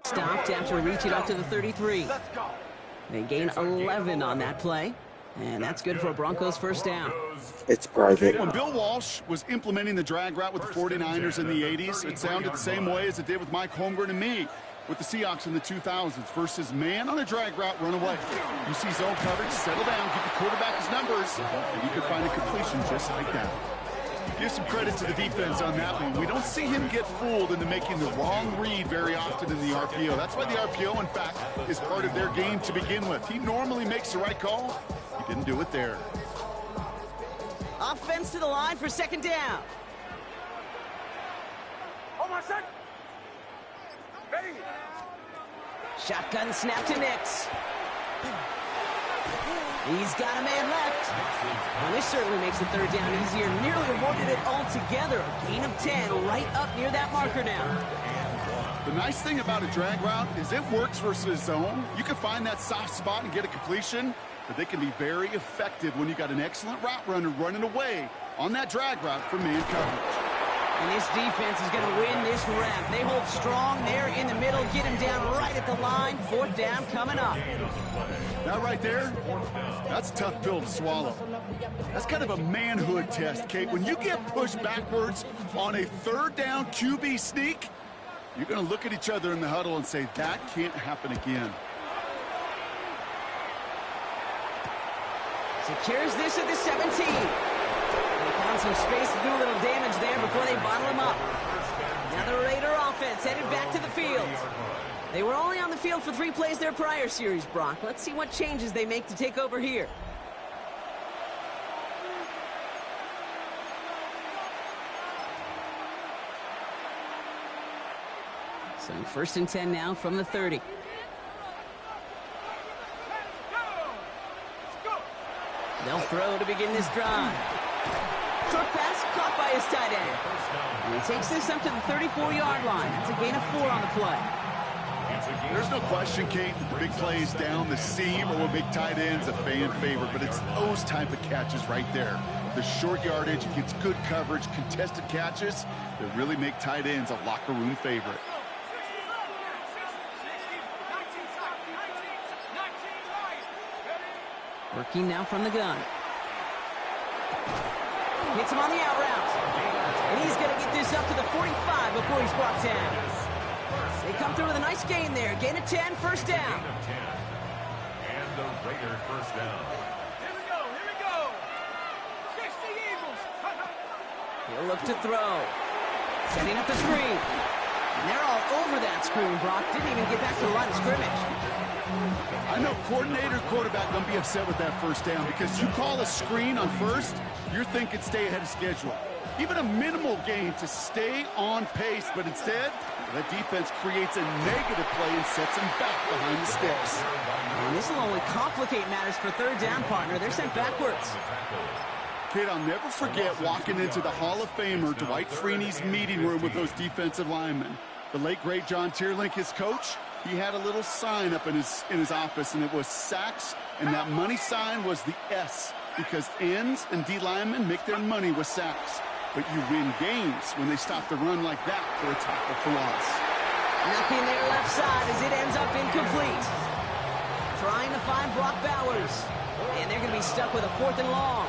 [SPEAKER 5] Stopped after reaching up to the 33. They gain 11 on that play. And that's good for a Broncos 1st down.
[SPEAKER 8] It's private.
[SPEAKER 7] When Bill Walsh was implementing the drag route with the 49ers in the 80s, it sounded the same way as it did with Mike Holmgren and me with the Seahawks in the 2000s versus man on a drag route, run away. You see zone coverage, settle down, give the quarterback his numbers, and you can find a completion just like that. Give some credit to the defense on that one. We don't see him get fooled into making the wrong read very often in the RPO. That's why the RPO, in fact, is part of their game to begin with. He normally makes the right call. He didn't do it there.
[SPEAKER 5] Offense to the line for 2nd down.
[SPEAKER 1] Hold on, son. Ready.
[SPEAKER 5] Shotgun snap to Nix. He's got a man left. Well, this certainly makes the 3rd down easier. Nearly avoided it altogether. A gain of 10 right up near that marker now.
[SPEAKER 7] The nice thing about a drag route is it works versus zone. You can find that soft spot and get a completion, but they can be very effective when you got an excellent route runner running away on that drag route for man coverage.
[SPEAKER 5] And this defense is going to win this rep. They hold strong there in the middle, get him down right at the line. 4th down coming up.
[SPEAKER 7] That right there, that's a tough pill to swallow. That's kind of a manhood test, Kate. When you get pushed backwards on a 3rd down QB sneak, you're going to look at each other in the huddle and say, that can't happen again.
[SPEAKER 5] Secures this at the 17. They found some space to do a little damage there before they bottle him up. Now the Raider offense headed back to the field. They were only on the field for 3 plays their prior series, Brock. Let's see what changes they make to take over here. So 1st and 10 now from the 30. They'll throw to begin this drive. Short pass caught by his tight end. And he takes this up to the 34-yard line. That's a gain of 4 on the play.
[SPEAKER 7] There's no question, Kate, that the big plays down the seam or with big tight ends a fan favorite, but it's those type of catches right there. The short yardage against good coverage, contested catches that really make tight ends a locker room favorite. Working now from the gun. Hits him on the out route.
[SPEAKER 5] And he's going to get this up to the 45 before he's brought down. They come through with a nice gain there. Gain of 10, first down.
[SPEAKER 6] And the Raider first down.
[SPEAKER 1] Here we go. 60 Eagles.
[SPEAKER 5] He'll look to throw. Setting up the screen. And they're all over that screen, Brock. Didn't even get back to the line of scrimmage.
[SPEAKER 7] I know coordinator, quarterback going to be upset with that first down because you call a screen on first, you're thinking stay ahead of schedule. Even a minimal gain to stay on pace, but instead, the defense creates a negative play and sets him back behind the sticks.
[SPEAKER 5] And this will only complicate matters for third down, partner. They're sent backwards.
[SPEAKER 7] Kid, I'll never forget walking into the Hall of Famer Dwight Freeney's meeting room with those defensive linemen. The late, great John Tierlink, his coach, he had a little sign up in his office, and it was sacks, and that money sign was the S, because ends and D linemen make their money with sacks. But you win games when they stop the run like that for a tackle for loss.
[SPEAKER 5] Nothing there left side as it ends up incomplete. Trying to find Brock Bowers, and they're going to be stuck with a 4th and long.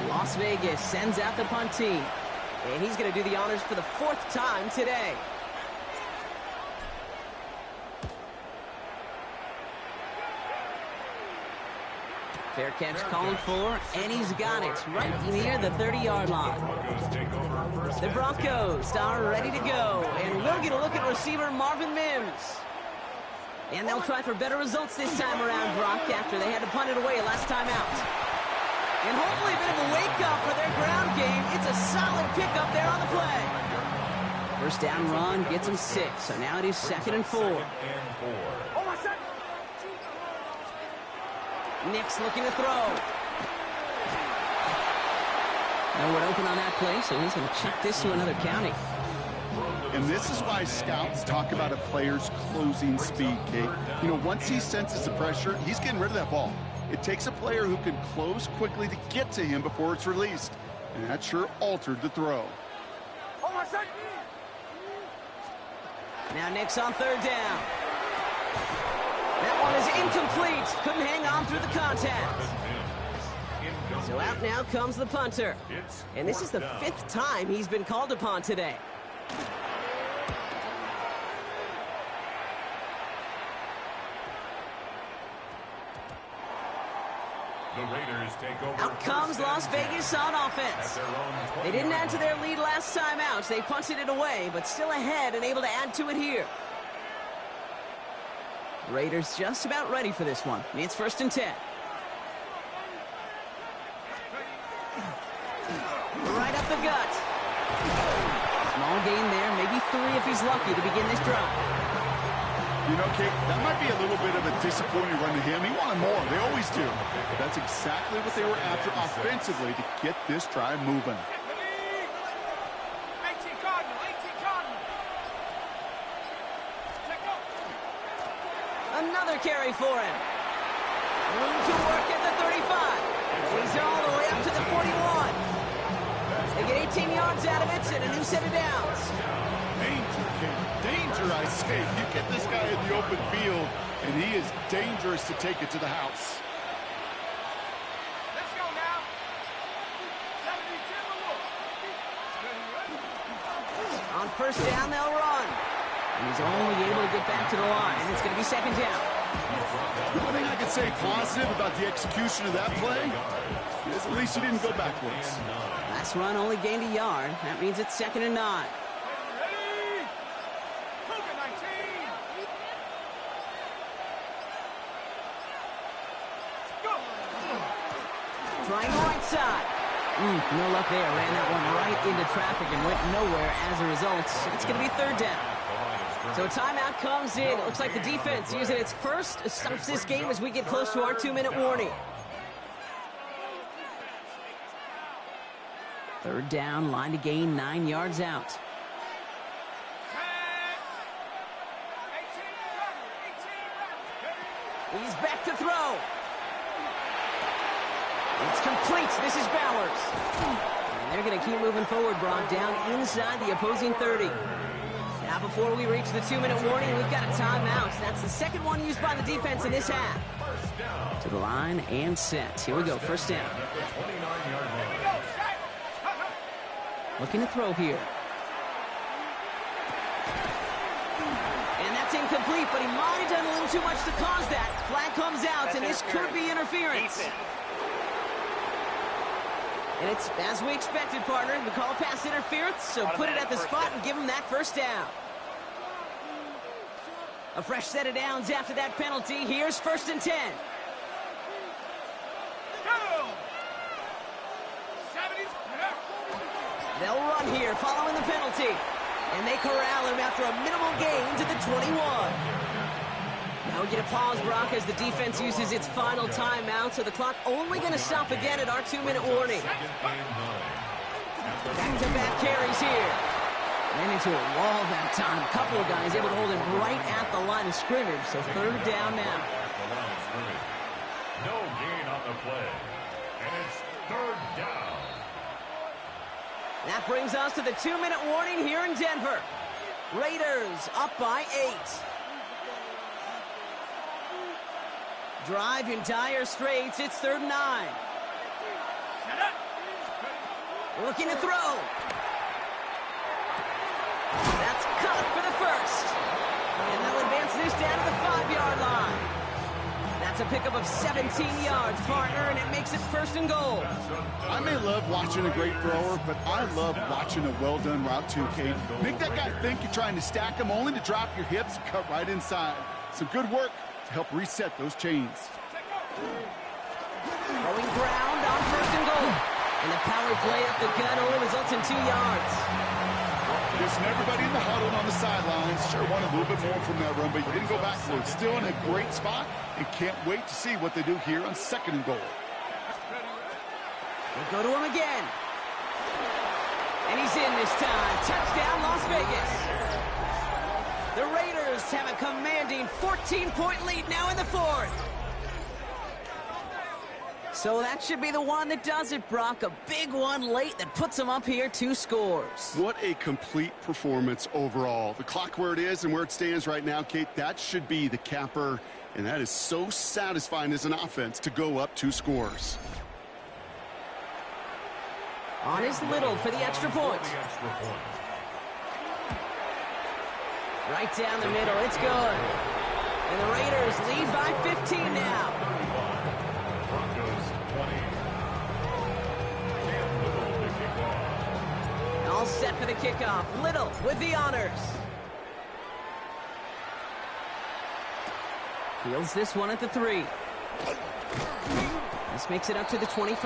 [SPEAKER 5] Las Vegas sends out the punt team, and he's going to do the honors for the 4th time today. Fair catch called for, and he's got it right near the 30-yard line. The Broncos are ready to go, and we'll get a look at receiver Marvin Mims. And they'll try for better results this time around, Brock, after they had to punt it away last time out. And hopefully a bit of a wake-up for their ground game. It's a solid pickup there on the play. First down run gets him 6, so now it is 2nd and 4. Nick's looking to throw. Nowhere open on that play, so he's going to check this to another county.
[SPEAKER 7] And this is why scouts talk about a player's closing speed, Kate. You know, once he senses the pressure, he's getting rid of that ball. It takes a player who can close quickly to get to him before it's released. And that sure altered the throw.
[SPEAKER 5] Now Nick's on 3rd down. That one is incomplete. Couldn't hang on through the contact. So out now comes the punter. And this is the 5th time he's been called upon today.
[SPEAKER 6] The Raiders take over.
[SPEAKER 5] Out comes Las Vegas on offense. They didn't add to their lead last time out. They punted it away, but still ahead and able to add to it here. Raiders just about ready for this one. It's 1st and 10. Right up the gut. Small gain there, maybe 3 if he's lucky to begin this drive.
[SPEAKER 7] You know, Kate, that might be a little bit of a disappointing run to him. He wanted more. They always do. But that's exactly what they were after offensively to get this drive moving.
[SPEAKER 1] 18 Cardinal.
[SPEAKER 5] Another carry for him. Room to work at the 35. He's all the way up to the 41. They get 18 yards out of it and a new set of downs.
[SPEAKER 7] Danger, Kate. Danger, I say. You get this guy in the open field, and he is dangerous to take it to the house.
[SPEAKER 1] Let's go now. 72
[SPEAKER 5] On 1st down, they'll run. He's only able to get back to the line. It's going to be 2nd down.
[SPEAKER 7] The one thing I can say positive about the execution of that play is at least he didn't go backwards.
[SPEAKER 5] Last run only gained a yard. That means it's 2nd and 9. Trying right side. No luck there. Ran that one right into traffic and went nowhere as a result. It's going to be 3rd down. So a timeout comes in. It looks like the defense using its first stops this game as we get close to our 2-minute warning. 3rd down, line to gain 9 yards out. He's back to throw. It's complete. This is Bowers. And they're going to keep moving forward, Brock, down inside the opposing 30. Now before we reach the 2-minute warning, we've got a timeout. That's the 2nd one used by the defense in this half. To the line and set. Here we go, 1st down. Looking to throw here. And that's incomplete, but he might have done a little too much to cause that. Flag comes out, and this could be interference. And it's as we expected, partner. We call pass interference, so put it at the spot and give him that first down. A fresh set of downs after that penalty. Here's 1st and 10. They'll run here following the penalty. And they corral him after a minimal gain to the 21. Now we get a pause, Brock, as the defense uses its final timeout, so the clock only going to stop again at our 2-minute warning. Back-to-back carries here. Ran into a wall that time. A couple of guys able to hold him right at the line of scrimmage, so 3rd down now.
[SPEAKER 6] No gain on the play, and it's 3rd down.
[SPEAKER 5] That brings us to the 2-minute warning here in Denver. Raiders up by 8. Drive in dire straits. It's 3rd and 9. Looking to throw. That's caught for the first. And they'll advance this down to the 5-yard line. That's a pickup of 17 yards, partner, and it makes it 1st and goal.
[SPEAKER 7] I may love watching a great thrower, but I love watching a well-done route too, Kate. Make that guy think you're trying to stack him only to drop your hips and cut right inside. Some good work to help reset those chains.
[SPEAKER 5] Going ground on 1st and goal. And the power play up the gun only results in 2 yards.
[SPEAKER 7] Listen, everybody in the huddle on the sidelines sure want a little bit more from that run, but you didn't go backwards. Still in a great spot, and can't wait to see what they do here on 2nd and goal.
[SPEAKER 5] They go to him again. And he's in this time. Touchdown, Las Vegas. The Raiders have a commanding 14-point lead now in the 4th. So that should be the one that does it, Brock. A big one late that puts them up here 2 scores.
[SPEAKER 7] What a complete performance overall. The clock where it is and where it stands right now, Kate, that should be the capper. And that is so satisfying as an offense to go up 2 scores.
[SPEAKER 5] On is Little for the extra point. Right down the middle. It's good. And the Raiders lead by 15 now. All set for the kickoff. Little with the honors. Fields this one at the 3. This makes it up to the 25.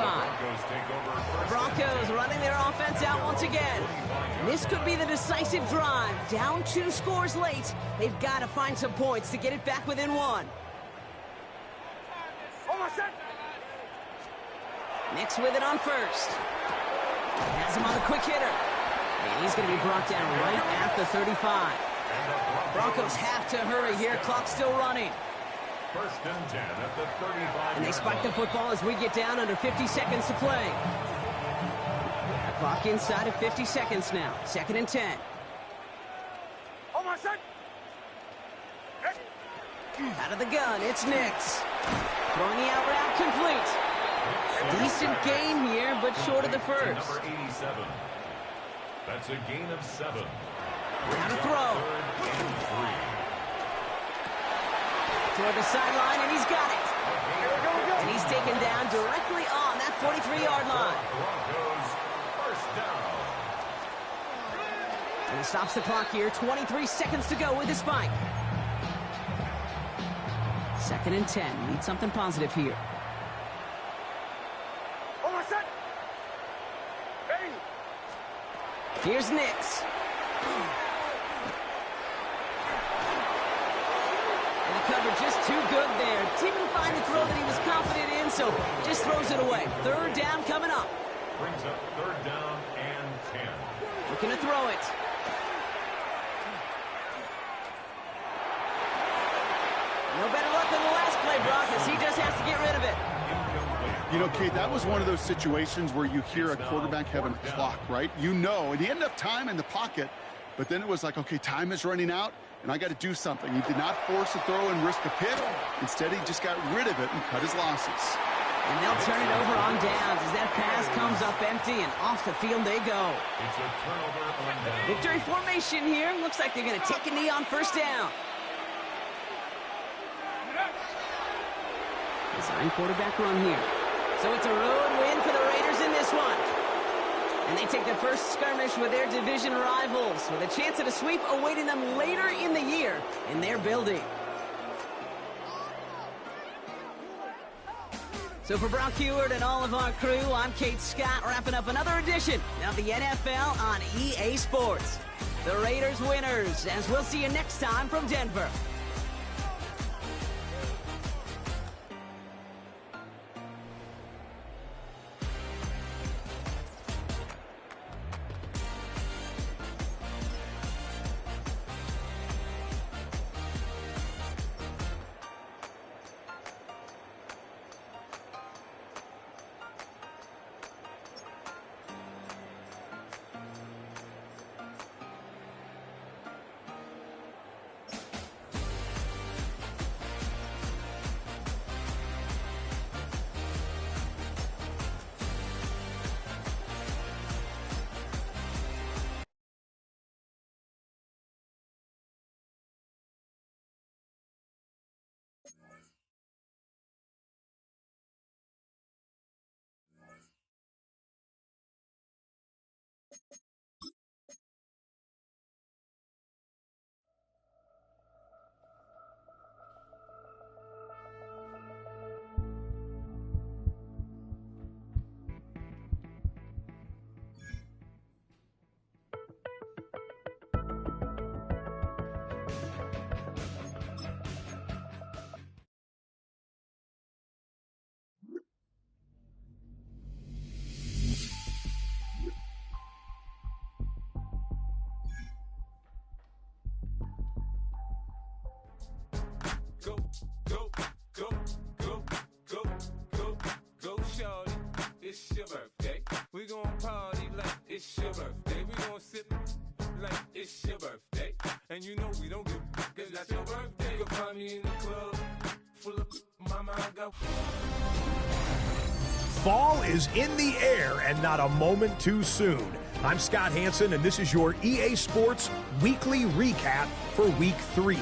[SPEAKER 5] Broncos running their offense out once again. This could be the decisive drive. Down 2 scores late. They've got to find some points to get it back within 1. Nix with it on 1st. Has him on the quick hitter. And he's going to be brought down right at the 35. Broncos have to hurry here. Clock's still running.
[SPEAKER 6] 1st and 10 at the 35.
[SPEAKER 5] And they spike the football as we get down under 50 seconds to play. The clock inside of 50 seconds now. 2nd and 10. Out of the gun, it's Nix. Throwing the out route complete. Decent gain here, but short of the first.
[SPEAKER 6] Number 87. That's a gain of 7.
[SPEAKER 5] Now to throw.
[SPEAKER 6] 3rd and 3.
[SPEAKER 5] Toward the sideline, and he's got it. And he's taken down directly on that 43-yard line.
[SPEAKER 6] Broncos, 1st down.
[SPEAKER 5] And he stops the clock here. 23 seconds to go with the spike. 2nd and 10. Need something positive here. Here's Nix. And the cover just too good there. Didn't find the throw that he was confident in, so just throws it away. 3rd down coming up.
[SPEAKER 6] Brings up 3rd down and 10.
[SPEAKER 5] Looking to throw it. No better luck than the last play, Brock, as he just has to get rid of it.
[SPEAKER 7] You know, Kate, that was one of those situations where you hear a quarterback having a clock, right? You know, and he had enough time in the pocket, but then it was like, okay, time is running out, and I got to do something. He did not force a throw and risk a pick. Instead, he just got rid of it and cut his losses.
[SPEAKER 5] And they'll turn it over on downs as that pass comes goes up empty, and off the field they go.
[SPEAKER 6] It's a turnover on down.
[SPEAKER 5] Victory formation here. Looks like they're going to take a knee on first down. Design quarterback run here. So it's a road win for the Raiders in this one. And they take their first skirmish with their division rivals, with a chance at a sweep awaiting them later in the year in their building. So for Brock Heward and all of our crew, I'm Kate Scott, wrapping up another edition of the NFL on EA Sports. The Raiders winners, as we'll see you next time from Denver.
[SPEAKER 11] Go, go, go, go, go, go, go, shorty. It's your birthday. We gon' party like it's your birthday. We gon' sip like it's your birthday. And you know we don't give cause that's your birthday. You'll find me in the club full of mama, I got.
[SPEAKER 10] Fall is in the air and not a moment too soon. I'm Scott Hansen, and this is your EA Sports Weekly Recap for Week 3.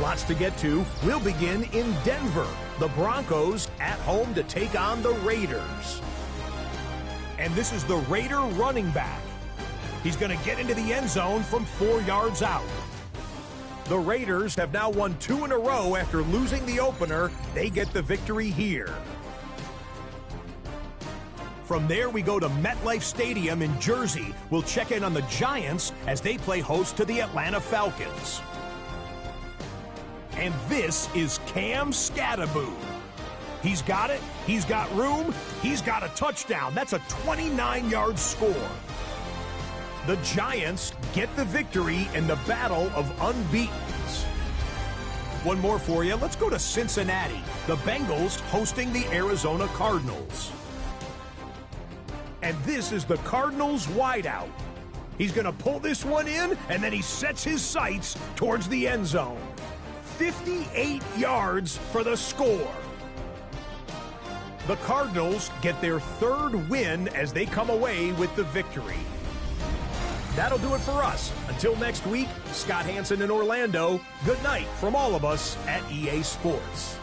[SPEAKER 10] Lots to get to. We'll begin in Denver. The Broncos at home to take on the Raiders. And this is the Raider running back. He's going to get into the end zone from 4 yards out. The Raiders have now won 2 in a row after losing the opener. They get the victory here. From there, we go to MetLife Stadium in Jersey. We'll check in on the Giants as they play host to the Atlanta Falcons. And this is Cam Scattaboo. He's got it, he's got room, he's got a touchdown. That's a 29-yard score. The Giants get the victory in the battle of unbeatens. One more for you. Let's go to Cincinnati. The Bengals hosting the Arizona Cardinals. And this is the Cardinals wideout. He's going to pull this one in, and then he sets his sights towards the end zone. 58 yards for the score. The Cardinals get their 3rd win as they come away with the victory. That'll do it for us. Until next week, Scott Hansen in Orlando. Good night from all of us at EA Sports.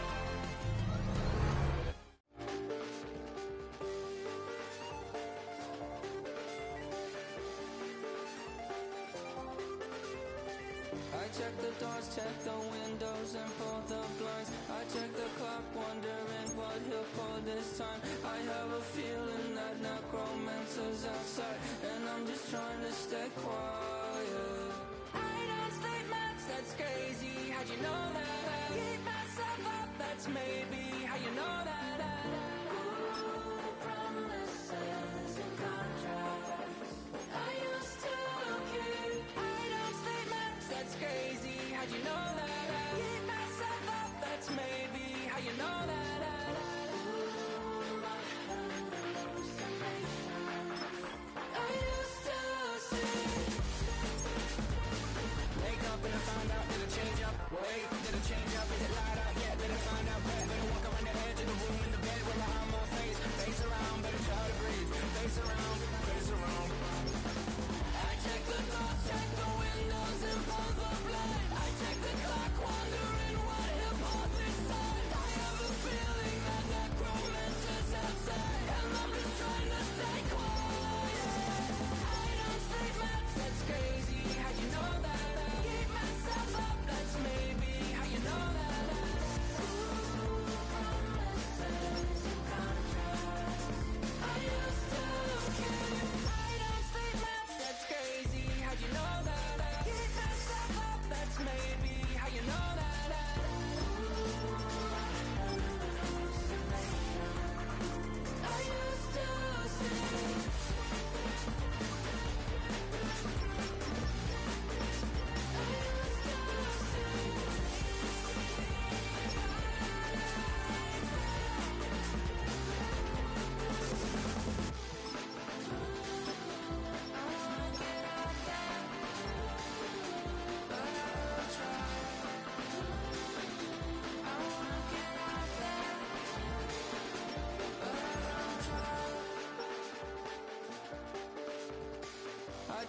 [SPEAKER 12] Check the doors, check the windows, and pull the blinds. I check the clock, wondering what he'll pull this time. I have a feeling that necromancer's outside, and I'm just trying to stay quiet. I don't state maps, that's crazy. How'd you know that? Keep myself up, that's maybe how you know that. Ooh, promises and contracts. I used to keep. I don't state maps, that's crazy. How'd you know that? Keep myself up, that's maybe how you know that. Ooh, my hallucinations. I used to see. Wake up and I find out, did it change up? Wait, did it change up? Is it light out? Yeah, did it find out? Better walk around the edge of the room in the bed with my arm on face around, better try.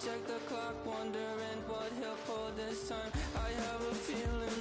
[SPEAKER 12] check the clock, wondering what he'll pull this time. I have a feeling